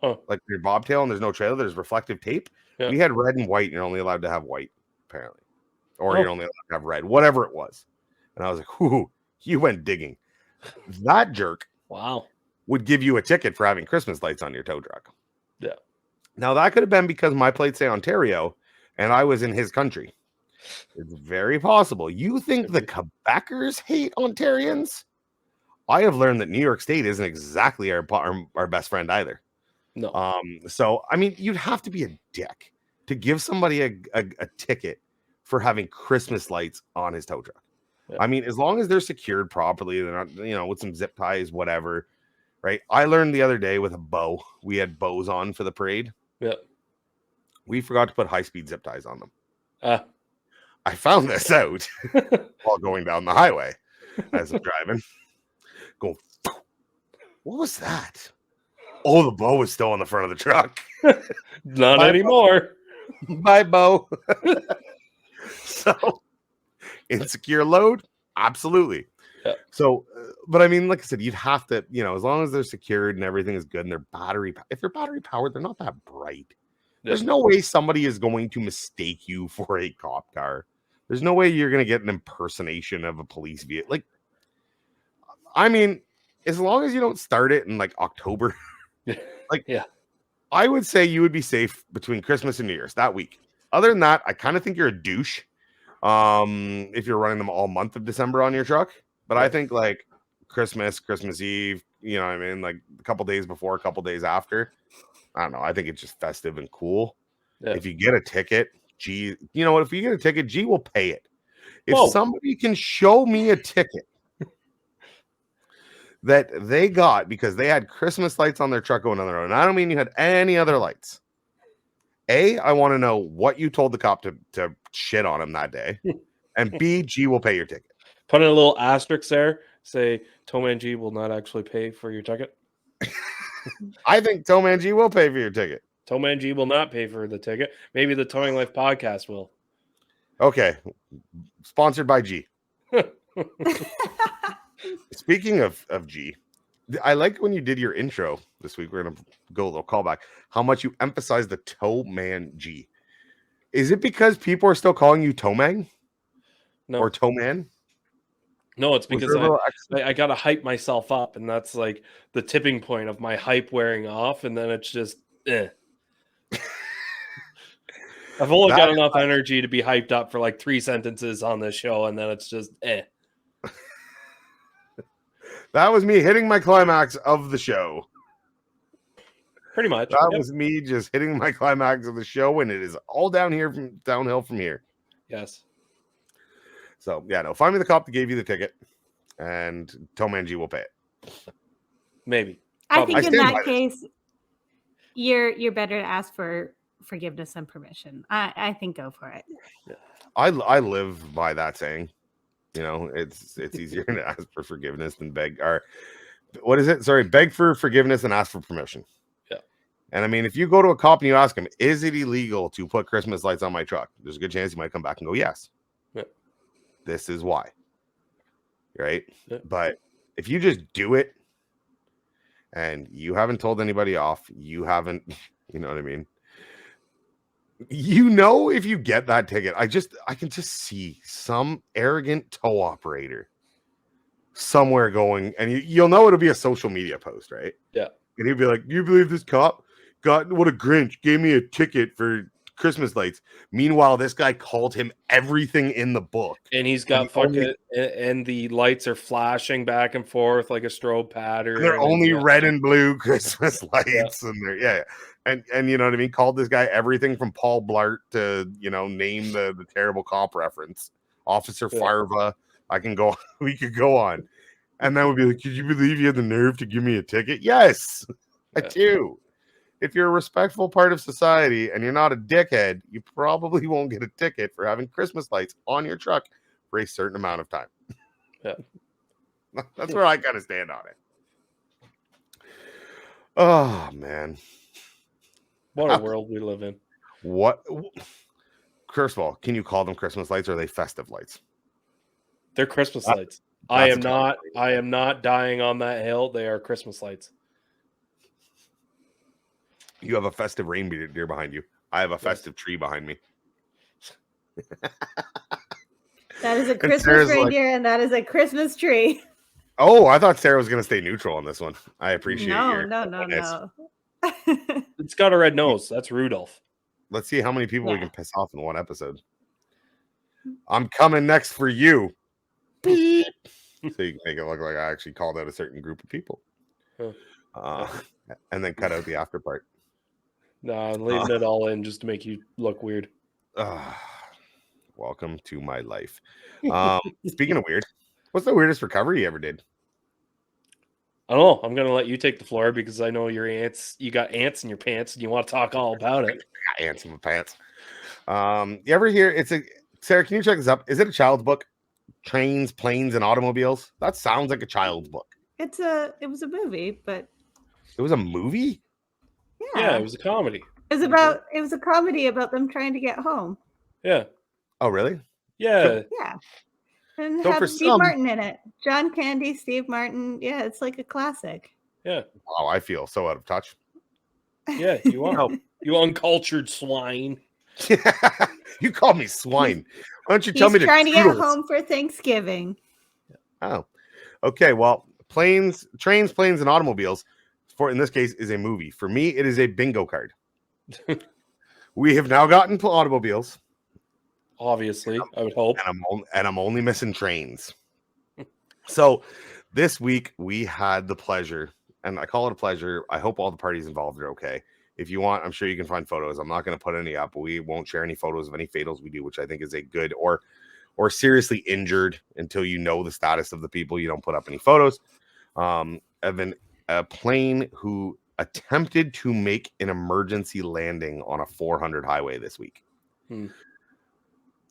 [SPEAKER 3] Oh.
[SPEAKER 1] Like your bobtail and there's no trailer, there's reflective tape.
[SPEAKER 3] Yeah.
[SPEAKER 1] We had red and white, and you're only allowed to have white, apparently. Or you're only allowed to have red, whatever it was. And I was like, "Whoo, you went digging." That jerk,
[SPEAKER 3] wow,
[SPEAKER 1] would give you a ticket for having Christmas lights on your tow truck.
[SPEAKER 3] Yeah.
[SPEAKER 1] Now that could have been because my plates say Ontario, and I was in his country. It's very possible. You think the Quebecers hate Ontarians? I have learned that New York State isn't exactly our best friend either.
[SPEAKER 3] No.
[SPEAKER 1] So I mean, you'd have to be a dick to give somebody a ticket for having Christmas lights on his tow truck. Yeah. I mean, as long as they're secured properly, they're not, with some zip ties, whatever, right? I learned the other day with a bow. We had bows on for the parade.
[SPEAKER 3] Yeah.
[SPEAKER 1] We forgot to put high-speed zip ties on them.
[SPEAKER 3] I
[SPEAKER 1] found this out while going down the highway as I'm driving. Go, what was that? Oh, the bow was still on the front of the truck.
[SPEAKER 3] Not anymore.
[SPEAKER 1] Bye, bow. So, insecure load? Absolutely.
[SPEAKER 3] Yeah.
[SPEAKER 1] So, but I mean, like I said, you'd have to, as long as they're secured and everything is good and they're if they're battery powered, they're not that bright. Yeah. There's no way somebody is going to mistake you for a cop car. There's no way you're going to get an impersonation of a police vehicle. Like, I mean, as long as you don't start it in like October,
[SPEAKER 3] yeah,
[SPEAKER 1] I would say you would be safe between Christmas and New Year's that week. Other than that, I kind of think you're a douche if you're running them all month of December on your truck. But I think like Christmas Eve, you know what I mean? Like a couple days before, a couple days after. I don't know. I think it's just festive and cool. Yeah. If you get a ticket, G, you know what? If you get a ticket, G will pay it. If somebody can show me a ticket that they got because they had Christmas lights on their truck going on the road, and I don't mean you had any other lights. I want to know what you told the cop to shit on him that day. And B, G will pay your ticket.
[SPEAKER 3] Put in a little asterisk there. Say, TowManG will not actually pay for your ticket.
[SPEAKER 1] I think TowManG will pay for your ticket.
[SPEAKER 3] TowManG will not pay for the ticket. Maybe the Towing Life podcast will.
[SPEAKER 1] Okay. Sponsored by G. Speaking of G, I liked when you did your intro this week. We're going to go a little callback. How much you emphasize the TowManG. Is it because people are still calling you TowManG?
[SPEAKER 3] No.
[SPEAKER 1] Or TowMan?
[SPEAKER 3] No, it's because I got to hype myself up, and that's like the tipping point of my hype wearing off, and then it's just, I've only got enough energy to be hyped up for like 3 sentences on this show, and then it's just,
[SPEAKER 1] That was me hitting my climax of the show.
[SPEAKER 3] Pretty much.
[SPEAKER 1] That was me just hitting my climax of the show, and it is all downhill from here.
[SPEAKER 3] Yes.
[SPEAKER 1] So, yeah, no, find me the cop that gave you the ticket, and TowManG will pay it.
[SPEAKER 3] Maybe.
[SPEAKER 2] I think in that case, you're better to ask for forgiveness and permission. I think go for it.
[SPEAKER 1] I live by that saying. You know, it's easier to ask for forgiveness than beg, or what is it? Sorry, beg for forgiveness and ask for permission.
[SPEAKER 3] Yeah.
[SPEAKER 1] And I mean, if you go to a cop and you ask him, is it illegal to put Christmas lights on my truck? There's a good chance he might come back and go, yes.
[SPEAKER 3] Yeah.
[SPEAKER 1] This is why. Right?
[SPEAKER 3] Yeah.
[SPEAKER 1] But if you just do it and you haven't told anybody off, you haven't, you know what I mean? You know, if you get that ticket, I can just see some arrogant tow operator somewhere going, and you'll know it'll be a social media post, right?
[SPEAKER 3] Yeah.
[SPEAKER 1] And he'll be like, "You believe this cop got what a Grinch gave me a ticket for Christmas lights?" Meanwhile, this guy called him everything in the book,
[SPEAKER 3] and he's got and the lights are flashing back and forth like a strobe pattern.
[SPEAKER 1] And they're only red and blue Christmas lights, and they're and you know what I mean. Called this guy everything from Paul Blart to name the terrible cop reference, Officer Farva. We could go on, and then we'd be like, "Could you believe you had the nerve to give me a ticket?" Yes, I do. If you're a respectful part of society and you're not a dickhead, you probably won't get a ticket for having Christmas lights on your truck for a certain amount of time.
[SPEAKER 3] Yeah.
[SPEAKER 1] That's where I kind of stand on it. Oh, man.
[SPEAKER 3] What a world we live in.
[SPEAKER 1] What? First of all, can you call them Christmas lights or are they festive lights?
[SPEAKER 3] They're Christmas lights. I am not dying on that hill. They are Christmas lights.
[SPEAKER 1] You have a festive reindeer behind you. I have a festive tree behind me.
[SPEAKER 2] That is a Christmas reindeer, and that is a Christmas tree.
[SPEAKER 1] Oh, I thought Sarah was going to stay neutral on this one. I appreciate your
[SPEAKER 2] No.
[SPEAKER 3] It's got a red nose. That's Rudolph.
[SPEAKER 1] Let's see how many people we can piss off in one episode. I'm coming next for you. Beep. So you can make it look like I actually called out a certain group of people. And then cut out the after part.
[SPEAKER 3] No, I'm leaving it all in just to make you look weird.
[SPEAKER 1] Welcome to my life. Speaking of weird, what's the weirdest recovery you ever did?
[SPEAKER 3] I don't know. I'm going to let you take the floor because I know you got ants in your pants and you want to talk all about it.
[SPEAKER 1] I got ants in my pants. You ever hear Sarah, can you check this up? Is it a child's book? Trains, Planes, and Automobiles? That sounds like a child's book.
[SPEAKER 2] It was a movie, but
[SPEAKER 1] it was a movie?
[SPEAKER 3] Yeah, it was a comedy.
[SPEAKER 2] It was a comedy about them trying to get home.
[SPEAKER 3] Yeah.
[SPEAKER 1] Oh, really?
[SPEAKER 3] Yeah.
[SPEAKER 2] Yeah. And
[SPEAKER 1] So
[SPEAKER 2] have Steve Martin in it. John Candy, Steve Martin. Yeah, it's like a classic.
[SPEAKER 3] Yeah.
[SPEAKER 1] Wow, I feel so out of touch.
[SPEAKER 3] Yeah, you are. You uncultured swine.
[SPEAKER 1] You called me swine. Why don't you tell me
[SPEAKER 2] He's trying to get home for Thanksgiving.
[SPEAKER 1] Oh, okay. Well, Trains, Planes, and Automobiles, in this case, is a movie. For me, it is a bingo card. We have now gotten to automobiles.
[SPEAKER 3] Obviously, I would hope.
[SPEAKER 1] And I'm only missing trains. So this week we had the pleasure, and I call it a pleasure. I hope all the parties involved are okay. If you want, I'm sure you can find photos. I'm not going to put any up. We won't share any photos of any fatals we do, which I think is a good or seriously injured until you know the status of the people. You don't put up any photos. Of a plane who attempted to make an emergency landing on a 400 highway this week.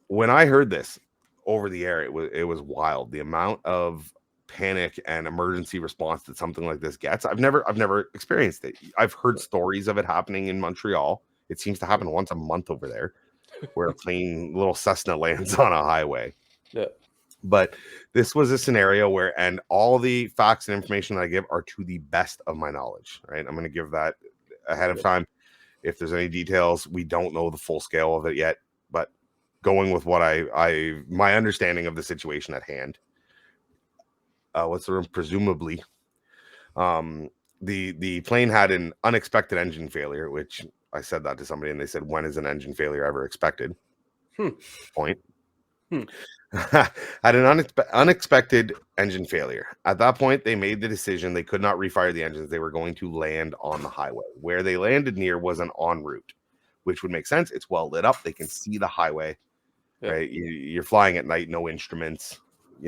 [SPEAKER 1] When I heard this over the air, it was wild. The amount of panic and emergency response that something like this gets. I've never experienced it. I've heard stories of it happening in Montreal. It seems to happen once a month over there, where a plane, little Cessna, lands on a highway.
[SPEAKER 3] Yeah.
[SPEAKER 1] But this was a scenario where, and all the facts and information that I give are to the best of my knowledge, right? I'm going to give that ahead of time. If there's any details, we don't know the full scale of it yet, but going with what my understanding of the situation at hand. What's the room? Presumably, the plane had an unexpected engine failure, which I said that to somebody and they said, when is an engine failure ever expected? Point. Had an unexpected engine failure. At that point, they made the decision they could not refire the engines. They were going to land on the highway. Where they landed near was an en route, which would make sense. It's well lit up. They can see the highway, right? You're flying at night, no instruments,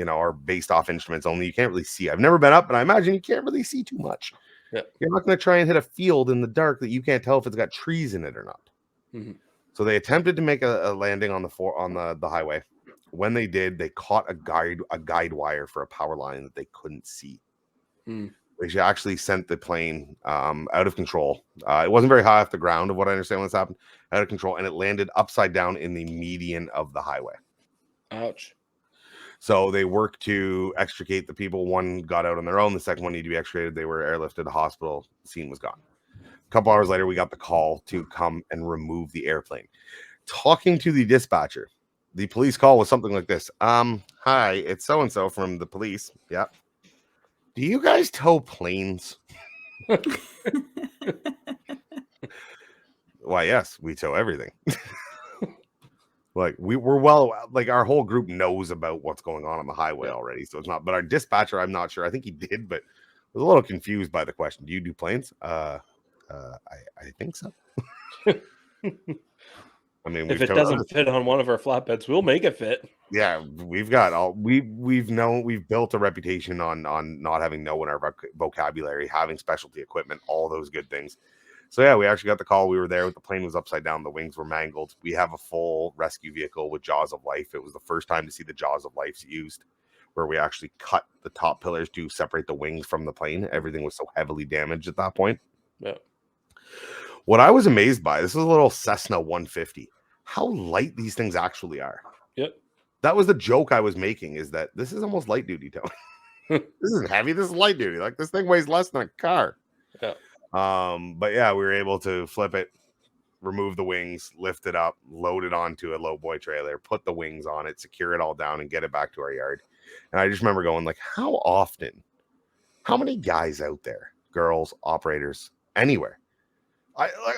[SPEAKER 1] are based off instruments only. You can't really see. I've never been up, but I imagine you can't really see too much.
[SPEAKER 3] Yeah.
[SPEAKER 1] You're not going to try and hit a field in the dark that you can't tell if it's got trees in it or not.
[SPEAKER 3] Mhm.
[SPEAKER 1] So they attempted to make a landing on the highway. When they did, they caught a guide wire for a power line that they couldn't see.
[SPEAKER 3] Mm.
[SPEAKER 1] Which actually sent the plane out of control. It wasn't very high off the ground, of what I understand what's happened, out of control, and it landed upside down in the median of the highway.
[SPEAKER 3] Ouch.
[SPEAKER 1] So they worked to extricate the people. One got out on their own. The second one needed to be extricated. They were airlifted to the hospital. The scene was gone. A couple hours later, we got the call to come and remove the airplane. Talking to the dispatcher, the police call was something like this. Hi, it's so-and-so from the police. Yeah. Do you guys tow planes? Why, yes, we tow everything. Like we're our whole group knows about what's going on the highway already. So it's not, but our dispatcher, I'm not sure. I think he did, but was a little confused by the question. Do you do planes? I think so. I mean,
[SPEAKER 3] If it doesn't fit on one of our flatbeds, we'll make it fit.
[SPEAKER 1] Yeah, we've built a reputation on not having no in our vocabulary, having specialty equipment, all those good things. So yeah, we actually got the call. We were there. The plane was upside down. The wings were mangled. We have a full rescue vehicle with jaws of life. It was the first time to see the jaws of life used, where we actually cut the top pillars to separate the wings from the plane. Everything was so heavily damaged at that point.
[SPEAKER 3] Yeah.
[SPEAKER 1] What I was amazed by, this is a little Cessna 150, how light these things actually are.
[SPEAKER 3] Yep.
[SPEAKER 1] That was the joke I was making, is that this is almost light duty towing. This isn't heavy. This is light duty. Like, this thing weighs less than a car.
[SPEAKER 3] Yeah.
[SPEAKER 1] But yeah, we were able to flip it, remove the wings, lift it up, load it onto a low boy trailer, put the wings on it, secure it all down, and get it back to our yard. And I just remember going, like, how many guys out there, girls, operators, anywhere,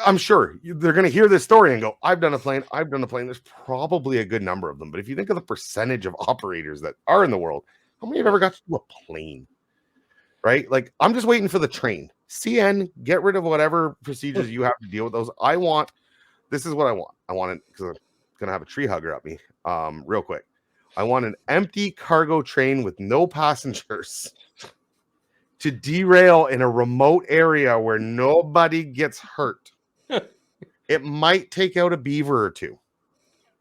[SPEAKER 1] I'm sure they're going to hear this story and go, I've done a plane. There's probably a good number of them. But if you think of the percentage of operators that are in the world, how many have ever got to do a plane? Right? Like, I'm just waiting for the train. CN, get rid of whatever procedures you have to deal with those. This is what I want. I want it, because I'm going to have a tree hugger at me real quick. I want an empty cargo train with no passengers to derail in a remote area where nobody gets hurt. It might take out a beaver or two.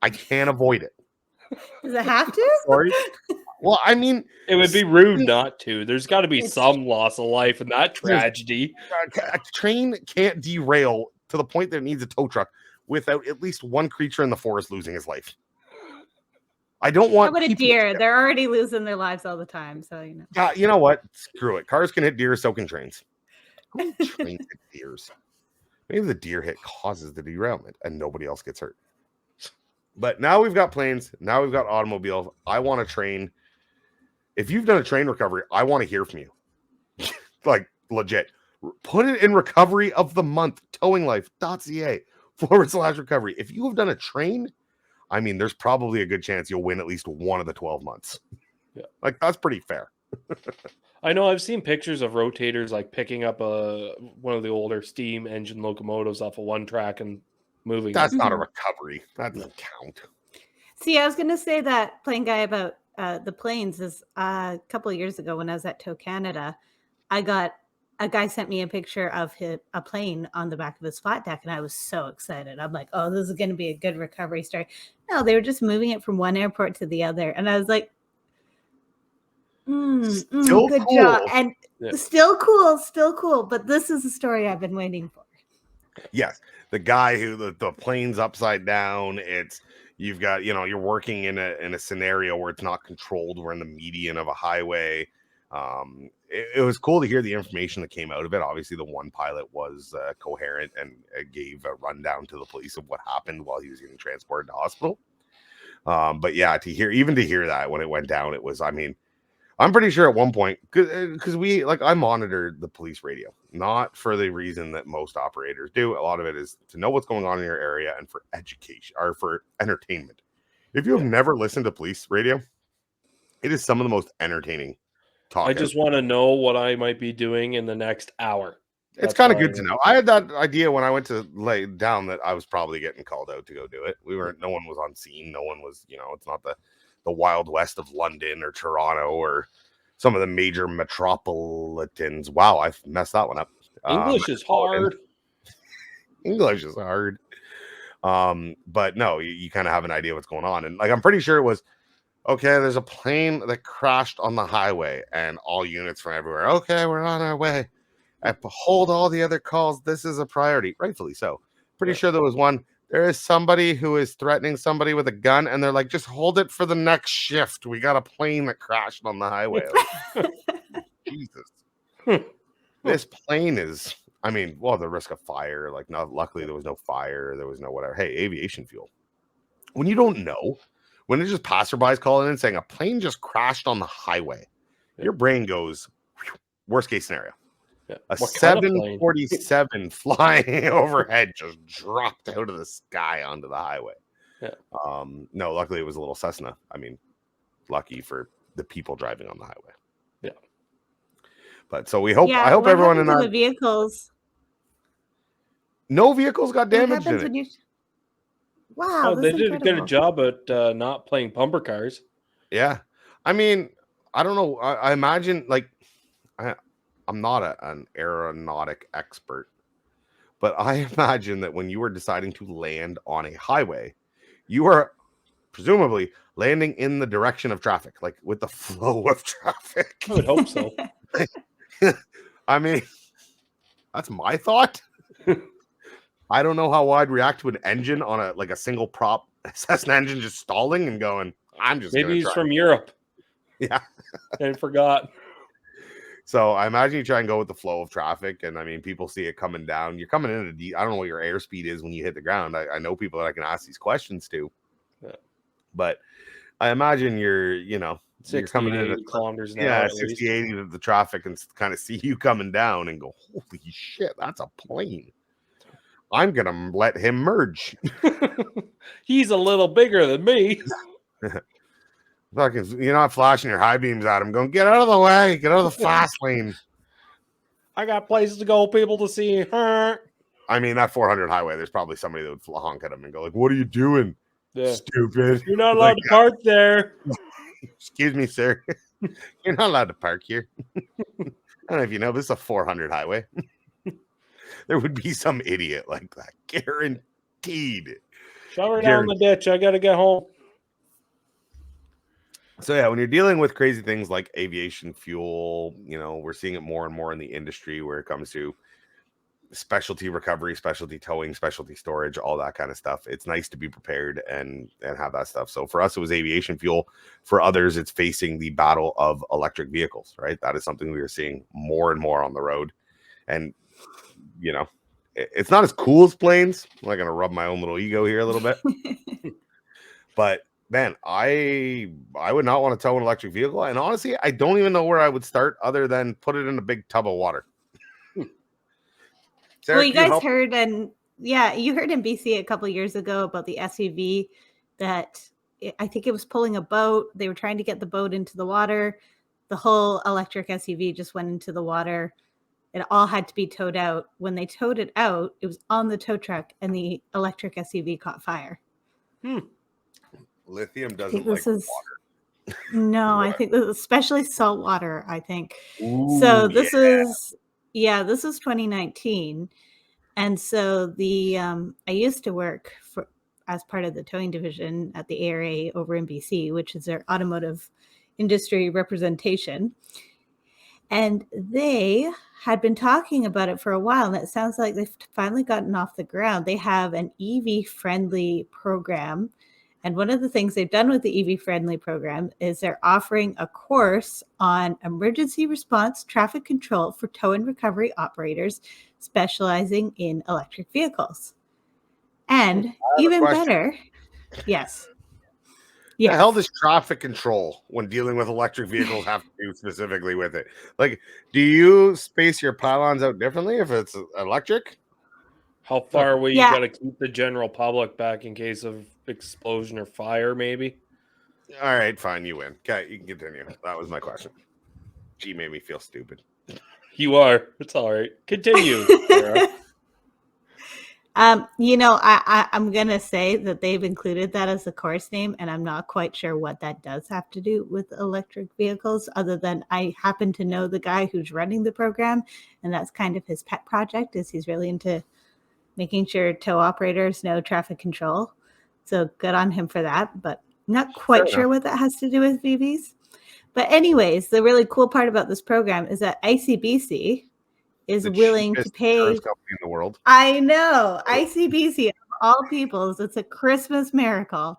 [SPEAKER 1] I can't avoid it.
[SPEAKER 2] Does it have to?
[SPEAKER 1] Sorry. Well, I mean,
[SPEAKER 3] It would be rude not to. There's got to be some loss of life in that tragedy.
[SPEAKER 1] a train can't derail to the point that it needs a tow truck without at least one creature in the forest losing his life. I don't want.
[SPEAKER 2] How about a deer? They're already losing their lives all the time, so you know.
[SPEAKER 1] You know what? Screw it. Cars can hit deer, so can trains. Who trains hit deers? Maybe the deer hit causes the derailment, and nobody else gets hurt. But now we've got planes. Now we've got automobiles. I want a train. If you've done a train recovery, I want to hear from you. Like, legit. Put it in recovery of the month. towinglife.ca/recovery. If you have done a train, I mean, there's probably a good chance you'll win at least one of the 12 months.
[SPEAKER 3] Yeah.
[SPEAKER 1] Like, that's pretty fair.
[SPEAKER 3] I know I've seen pictures of rotators like picking up one of the older steam engine locomotives off of one track and moving.
[SPEAKER 1] That's not a recovery. That doesn't count.
[SPEAKER 2] See, I was going to say that PlainGuy about the planes is a couple of years ago when I was at Tow Canada, a guy sent me a picture of a plane on the back of his flat deck, and I was so excited. I'm like, oh, this is going to be a good recovery story. No, they were just moving it from one airport to the other. And I was like, good
[SPEAKER 1] cool.
[SPEAKER 2] job. And still cool. But this is the story I've been waiting for.
[SPEAKER 1] Yes. The guy who the plane's upside down, you've got, you're working in a scenario where it's not controlled. We're in the median of a highway. It was cool to hear the information that came out of it. Obviously, the one pilot was coherent and gave a rundown to the police of what happened while he was getting transported to hospital. But yeah, to hear that when it went down, it was, I mean, I'm pretty sure at one point, because I monitor the police radio, not for the reason that most operators do. A lot of it is to know what's going on in your area and for education or for entertainment. If you have never listened to police radio, it is some of the most entertaining talk.
[SPEAKER 3] I just want to know what I might be doing in the next hour.
[SPEAKER 1] It's kind of good to know. I had that idea when I went to lay down that I was probably getting called out to go do it. No one was on scene. No one was, it's not the Wild West of London or Toronto or some of the major metropolitans. Wow, I've messed that one up.
[SPEAKER 3] English is hard.
[SPEAKER 1] English is hard. But no, you kind of have an idea what's going on. And like, I'm pretty sure it was, okay, there's a plane that crashed on the highway and all units from everywhere. Okay, we're on our way. Hold all the other calls. This is a priority. Rightfully so. Pretty sure there was one. There is somebody who is threatening somebody with a gun, and they're like, just hold it for the next shift. We got a plane that crashed on the highway. Like, Jesus. This plane is, I mean, well, the risk of fire, like, not luckily there was no fire, there was no whatever. Hey, aviation fuel. When you don't know, when it's just passerbys calling in saying a plane just crashed on the highway, your brain goes, whew, worst case scenario. A 747 flying overhead just dropped out of the sky onto the highway. No, luckily it was a little Cessna. I mean, lucky for the people driving on the highway. Yeah. But so we hope, I hope everyone in
[SPEAKER 2] the vehicles.
[SPEAKER 1] No vehicles got damaged in it.
[SPEAKER 2] Wow,
[SPEAKER 3] they did a good job at not playing bumper cars.
[SPEAKER 1] Yeah. I mean, I don't know. I imagine, like, I'm not an aeronautic expert, but I imagine that when you are deciding to land on a highway, you are presumably landing in the direction of traffic, like with the flow of traffic.
[SPEAKER 3] I would hope so.
[SPEAKER 1] I mean, that's my thought. I don't know how I'd react to an engine on a single prop Cessna engine just stalling and going, I'm just
[SPEAKER 3] maybe he's from Europe.
[SPEAKER 1] Yeah.
[SPEAKER 3] I forgot.
[SPEAKER 1] So I imagine you try and go with the flow of traffic, and I mean, people see it coming down. You're coming in at I don't know what your airspeed is when you hit the ground. I know people that I can ask these questions to, but I imagine you're coming in at
[SPEAKER 3] kilometers an hour.
[SPEAKER 1] Yeah, 60, 80 to the traffic, and kind of see you coming down and go, holy shit, that's a plane. I'm gonna let him merge.
[SPEAKER 3] He's a little bigger than me.
[SPEAKER 1] Fucking, you're not flashing your high beams at him, going, get out of the way, get out of the fast lane.
[SPEAKER 3] I got places to go, people to see.
[SPEAKER 1] I mean, that 400 highway, there's probably somebody that would honk at him and go, like, what are you doing?
[SPEAKER 3] Yeah.
[SPEAKER 1] Stupid.
[SPEAKER 3] You're not allowed to park there.
[SPEAKER 1] Excuse me, sir. You're not allowed to park here. I don't know if you know, this is a 400 highway. There would be some idiot like that. Guaranteed.
[SPEAKER 3] Shove her down the ditch. I got to get home.
[SPEAKER 1] So yeah, when you're dealing with crazy things like aviation fuel, we're seeing it more and more in the industry where it comes to specialty recovery, specialty towing, specialty storage, all that kind of stuff. It's nice to be prepared and have that stuff. So for us, it was aviation fuel. For others, it's facing the battle of electric vehicles, right? That is something we are seeing more and more on the road. And, it's not as cool as planes. I'm not going to rub my own little ego here a little bit. But man, I would not want to tow an electric vehicle. And honestly, I don't even know where I would start other than put it in a big tub of water.
[SPEAKER 2] Sarah, well, you guys heard, you heard in BC a couple of years ago about the SUV that I think it was pulling a boat. They were trying to get the boat into the water. The whole electric SUV just went into the water. It all had to be towed out. When they towed it out, it was on the tow truck and the electric SUV caught fire.
[SPEAKER 1] Lithium doesn't like water.
[SPEAKER 2] No, I think this is especially salt water, I think. Ooh, so this is 2019. And so I used to work as part of the towing division at the ARA over in BC, which is their automotive industry representation. And they had been talking about it for a while, and it sounds like they've finally gotten off the ground. They have an EV-friendly program. And one of the things they've done with the EV-friendly program is they're offering a course on emergency response traffic control for tow and recovery operators specializing in electric vehicles. And even better, yes.
[SPEAKER 1] The hell does traffic control when dealing with electric vehicles have to do specifically with it? Like, do you space your pylons out differently if it's electric?
[SPEAKER 3] How far away you got to keep the general public back in case of explosion or fire, maybe?
[SPEAKER 1] All right, fine, you win. Okay, you can continue. That was my question. She made me feel stupid.
[SPEAKER 3] You are. It's all right. Continue, Sarah.
[SPEAKER 2] I'm going to say that they've included that as a course name, and I'm not quite sure what that does have to do with electric vehicles, other than I happen to know the guy who's running the program, and that's kind of his pet project, is he's really into making sure tow operators know traffic control. So good on him for that, but I'm not quite sure what that has to do with VVs. But anyways, the really cool part about this program is that ICBC is willing to pay
[SPEAKER 1] insurance company in the world.
[SPEAKER 2] I know. ICBC of all peoples, it's a Christmas miracle,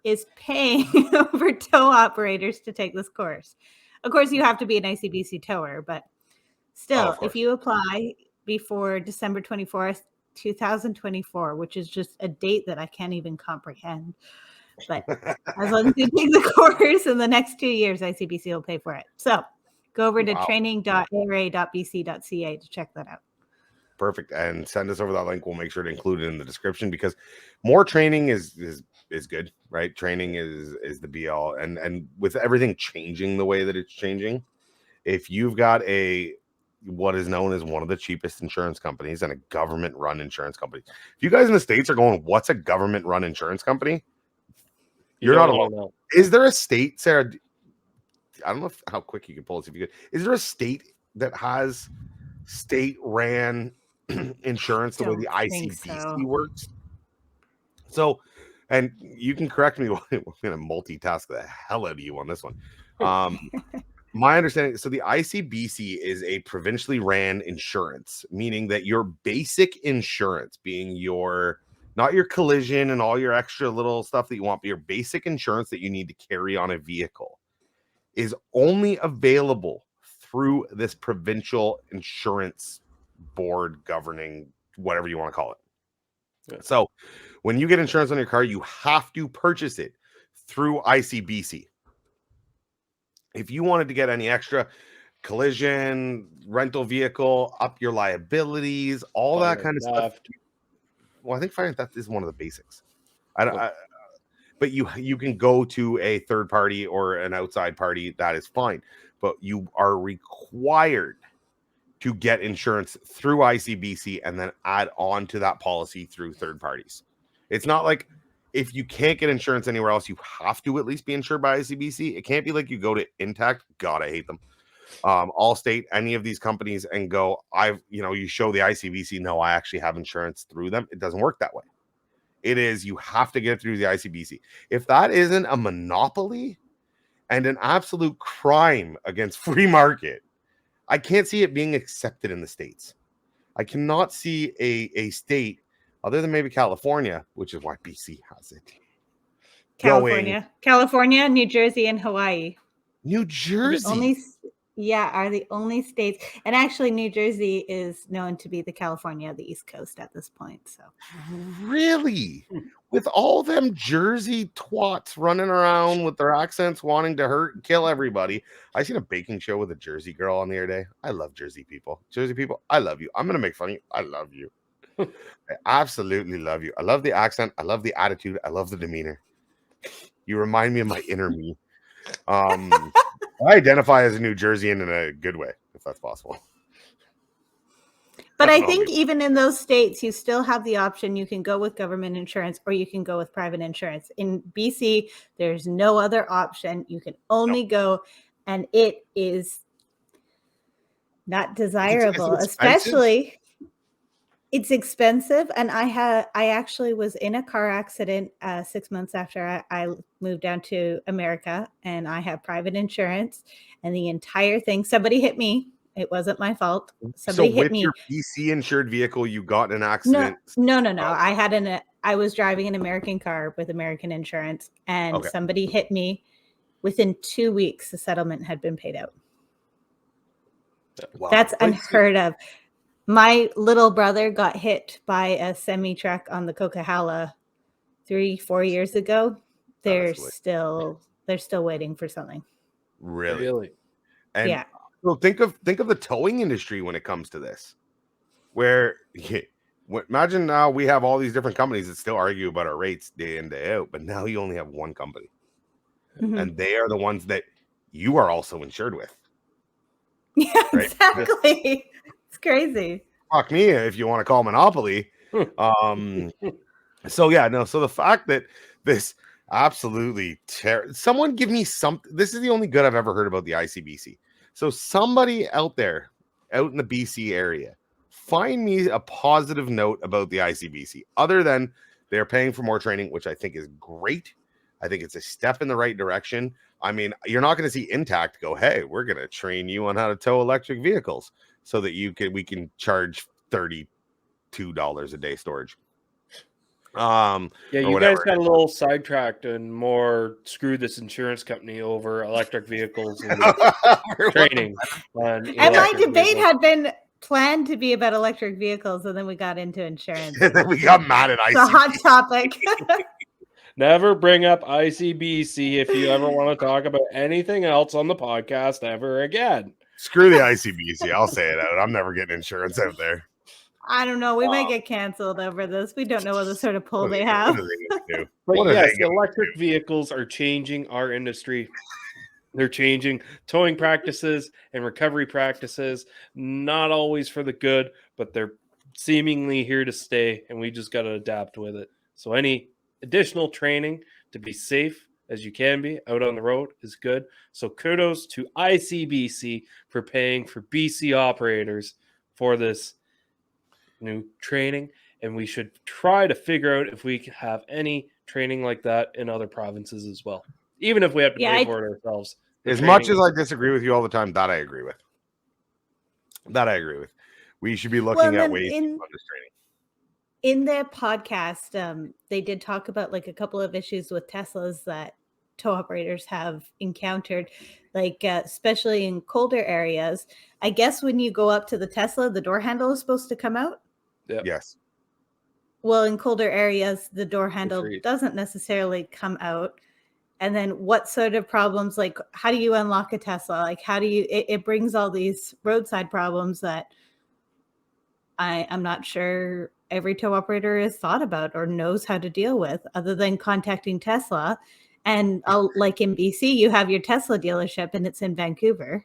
[SPEAKER 2] is paying for tow operators to take this course. Of course, you have to be an ICBC tower, but still, if you apply before December 24th, 2024, which is just a date that I can't even comprehend. But as long as you take the course in the next 2 years, ICBC will pay for it. So go over to training.ara.bc.ca to check that out.
[SPEAKER 1] Perfect. And send us over that link. We'll make sure to include it in the description, because more training is good, right? Training is the be all. And with everything changing the way that it's changing, if you've got what is known as one of the cheapest insurance companies and a government run insurance company, if you guys in the States are going, what's a government run insurance company? You're not alone. Know. Is there a state, Sarah? I don't know how quick you can pull this if you could. Is there a state that has state-ran insurance the way the ICBC works? So, and you can correct me. We're going to multitask the hell out of you on this one. My understanding, so the ICBC is a provincially ran insurance, meaning that your basic insurance, being not your collision and all your extra little stuff that you want, but your basic insurance that you need to carry on a vehicle, is only available through this provincial insurance board governing, whatever you want to call it. Yeah. So when you get insurance on your car, you have to purchase it through ICBC. If you wanted to get any extra collision, rental vehicle, up your liabilities, all that kind of stuff. Well, I think fire and theft is one of the basics. But you can go to a third party or an outside party. That is fine. But you are required to get insurance through ICBC and then add on to that policy through third parties. It's not like if you can't get insurance anywhere else, you have to at least be insured by ICBC. It can't be like you go to Intact. God, I hate them. Allstate, any of these companies, and go, you show the ICBC, no, I actually have insurance through them. It doesn't work that way. It is, you have to get it through the ICBC. If that isn't a monopoly and an absolute crime against free market, I can't see it being accepted in the States. I cannot see a state, other than maybe California, which is why BC has it.
[SPEAKER 2] California, New Jersey, and Hawaii.
[SPEAKER 1] New Jersey.
[SPEAKER 2] Are the only states. And actually, New Jersey is known to be the California of the East Coast at this point. So,
[SPEAKER 1] really? With all them Jersey twats running around with their accents wanting to hurt and kill everybody. I seen a baking show with a Jersey girl on the other day. I love Jersey people. Jersey people, I love you. I'm going to make fun of you. I love you. I absolutely love you. I love the accent. I love the attitude. I love the demeanor. You remind me of my inner me. I identify as a New Jerseyan in a good way, if that's possible.
[SPEAKER 2] But I think even in those states, you still have the option. You can go with government insurance or you can go with private insurance. In BC, there's no other option. You can only go, and it is not desirable, especially it's expensive. And I actually was in a car accident 6 months after I moved down to America, and I have private insurance, and the entire thing, somebody hit me. It wasn't my fault. Somebody hit me.
[SPEAKER 1] Your BC insured vehicle, you got in an accident?
[SPEAKER 2] No. I was driving an American car with American insurance, and somebody hit me. Within 2 weeks, the settlement had been paid out. Wow. That's unheard of. My little brother got hit by a semi truck on the Coquihalla 3-4 years ago. They're still waiting for something.
[SPEAKER 1] Really? And yeah. So think of the towing industry when it comes to this, where imagine now we have all these different companies that still argue about our rates day in, day out, but now you only have one company, and they are the ones that you are also insured with.
[SPEAKER 2] Yeah, right? Exactly. It's crazy.
[SPEAKER 1] Fuck me if you want to call monopoly. So the fact that this absolutely someone give me something. This is the only good I've ever heard about the ICBC. So somebody out there, out in the BC area, find me a positive note about the ICBC, other than they're paying for more training, which I think is great. I think it's a step in the right direction. I mean, you're not going to see Intact go, hey, we're going to train you on how to tow electric vehicles so that we can charge $32 a day storage.
[SPEAKER 3] Yeah, you
[SPEAKER 1] whatever.
[SPEAKER 3] guys got a little sidetracked and more screwed this insurance company over electric vehicles and training.
[SPEAKER 2] And my debate had been planned to be about electric vehicles, and then we got into insurance.
[SPEAKER 1] And then we got mad at ICBC.
[SPEAKER 2] It's a hot topic.
[SPEAKER 3] Never bring up ICBC if you ever want to talk about anything else on the podcast ever again.
[SPEAKER 1] Screw the ICBC. I'll say it out. I'm never getting insurance out there.
[SPEAKER 2] I don't know. We might get canceled over this. We don't know what the sort of pull they have.
[SPEAKER 3] But yes, electric vehicles are changing our industry. They're changing towing practices and recovery practices, not always for the good, but they're seemingly here to stay, and we just got to adapt with it. So any additional training to be safe as you can be out on the road is good. So kudos to ICBC for paying for BC operators for this new training, and we should try to figure out if we can have any training like that in other provinces as well, even if we have to pay for it ourselves.
[SPEAKER 1] As much as I disagree with you all the time, that I agree with. We should be looking at ways to fund this training.
[SPEAKER 2] In their podcast, they did talk about like a couple of issues with Teslas that tow operators have encountered, like especially in colder areas. I guess when you go up to the Tesla, the door handle is supposed to come out.
[SPEAKER 3] Yep.
[SPEAKER 1] Yes.
[SPEAKER 2] Well, in colder areas, the door handle doesn't necessarily come out. And then what sort of problems, like how do you unlock a Tesla? Like how do you, it brings all these roadside problems that I'm not sure every tow operator has thought about or knows how to deal with, other than contacting Tesla. And like in BC, you have your Tesla dealership and it's in Vancouver.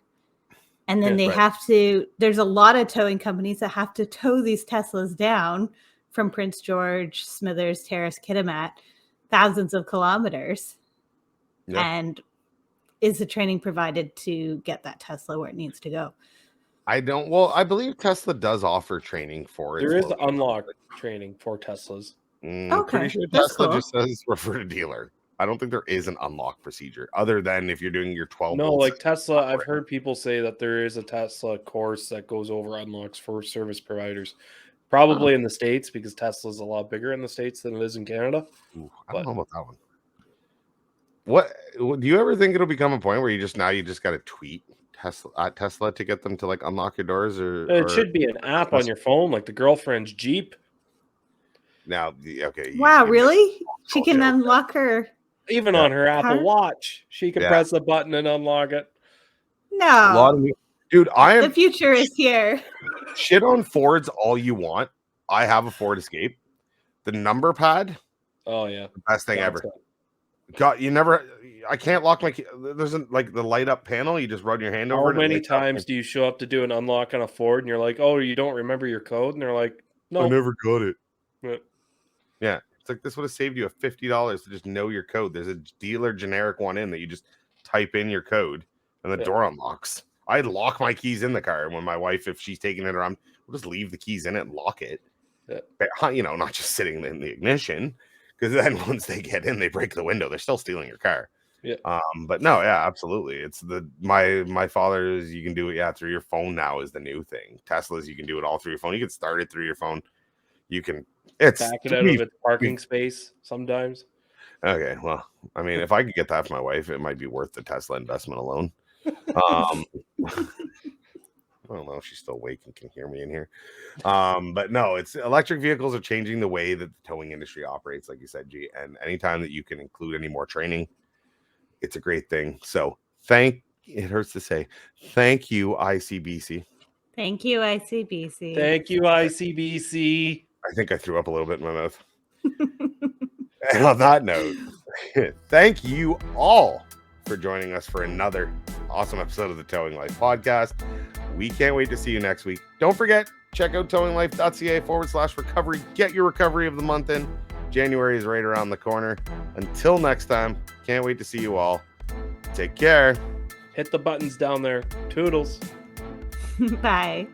[SPEAKER 2] And then there's a lot of towing companies that have to tow these Teslas down from Prince George, Smithers, Terrace, Kitimat, thousands of kilometers. Yep. And is the training provided to get that Tesla where it needs to go?
[SPEAKER 1] I believe Tesla does offer training for it.
[SPEAKER 3] There is unlock training for Teslas.
[SPEAKER 1] Okay. Pretty sure Tesla just says refer to dealer. I don't think there is an unlock procedure other than if you're doing your 12.
[SPEAKER 3] No, like Tesla, I've heard people say that there is a Tesla course that goes over unlocks for service providers. Probably in the States, because Tesla's a lot bigger in the States than it is in Canada.
[SPEAKER 1] Ooh, I don't know about that one. What do you ever think it'll become a point where you just got to tweet Tesla to get them to like unlock your doors, or
[SPEAKER 3] it should be an app on your phone, like the girlfriend's Jeep.
[SPEAKER 1] Now, okay.
[SPEAKER 2] Wow, really? She can unlock her
[SPEAKER 3] even on her Apple Watch. She can press the button and unlock it.
[SPEAKER 2] No,
[SPEAKER 1] dude,
[SPEAKER 2] the future is here.
[SPEAKER 1] Shit on Fords all you want. I have a Ford Escape. The number pad.
[SPEAKER 3] Oh yeah,
[SPEAKER 1] the best thing ever. God, I can't lock my key. There's like the light up panel. You just run your hand over it.
[SPEAKER 3] How many times do you show up to do an unlock on a Ford and you're like, oh, you don't remember your code? And they're like, no,
[SPEAKER 1] I never got it.
[SPEAKER 3] Yeah.
[SPEAKER 1] It's like this would have saved you $50 to just know your code. There's a dealer generic one that you just type in your code and the door unlocks. I lock my keys in the car when my wife, if she's taking it around, we'll just leave the keys in it and lock it. Yeah. Not just sitting in the ignition. Because then once they get in, they break the window. They're still stealing your car.
[SPEAKER 3] Yeah.
[SPEAKER 1] But no, yeah, absolutely. It's my father's. You can do it, through your phone now is the new thing. Teslas, you can do it all through your phone. You can start it through your phone. You can back
[SPEAKER 3] it out of its parking space sometimes.
[SPEAKER 1] Okay, well, I mean, if I could get that for my wife, it might be worth the Tesla investment alone. I don't know if she's still awake and can hear me in here. But no, it's electric vehicles are changing the way that the towing industry operates, like you said, G. And anytime that you can include any more training, it's a great thing. So it hurts to say, thank you, ICBC.
[SPEAKER 2] Thank you, ICBC.
[SPEAKER 3] Thank you, ICBC.
[SPEAKER 1] I think I threw up a little bit in my mouth. And on that note, thank you all for joining us for another awesome episode of the Towing Life podcast. We can't wait to see you next week. Don't forget, check out towinglife.ca/recovery. Get your recovery of the month in. January is right around the corner. Until next time, can't wait to see you all. Take care.
[SPEAKER 3] Hit the buttons down there. Toodles.
[SPEAKER 2] Bye.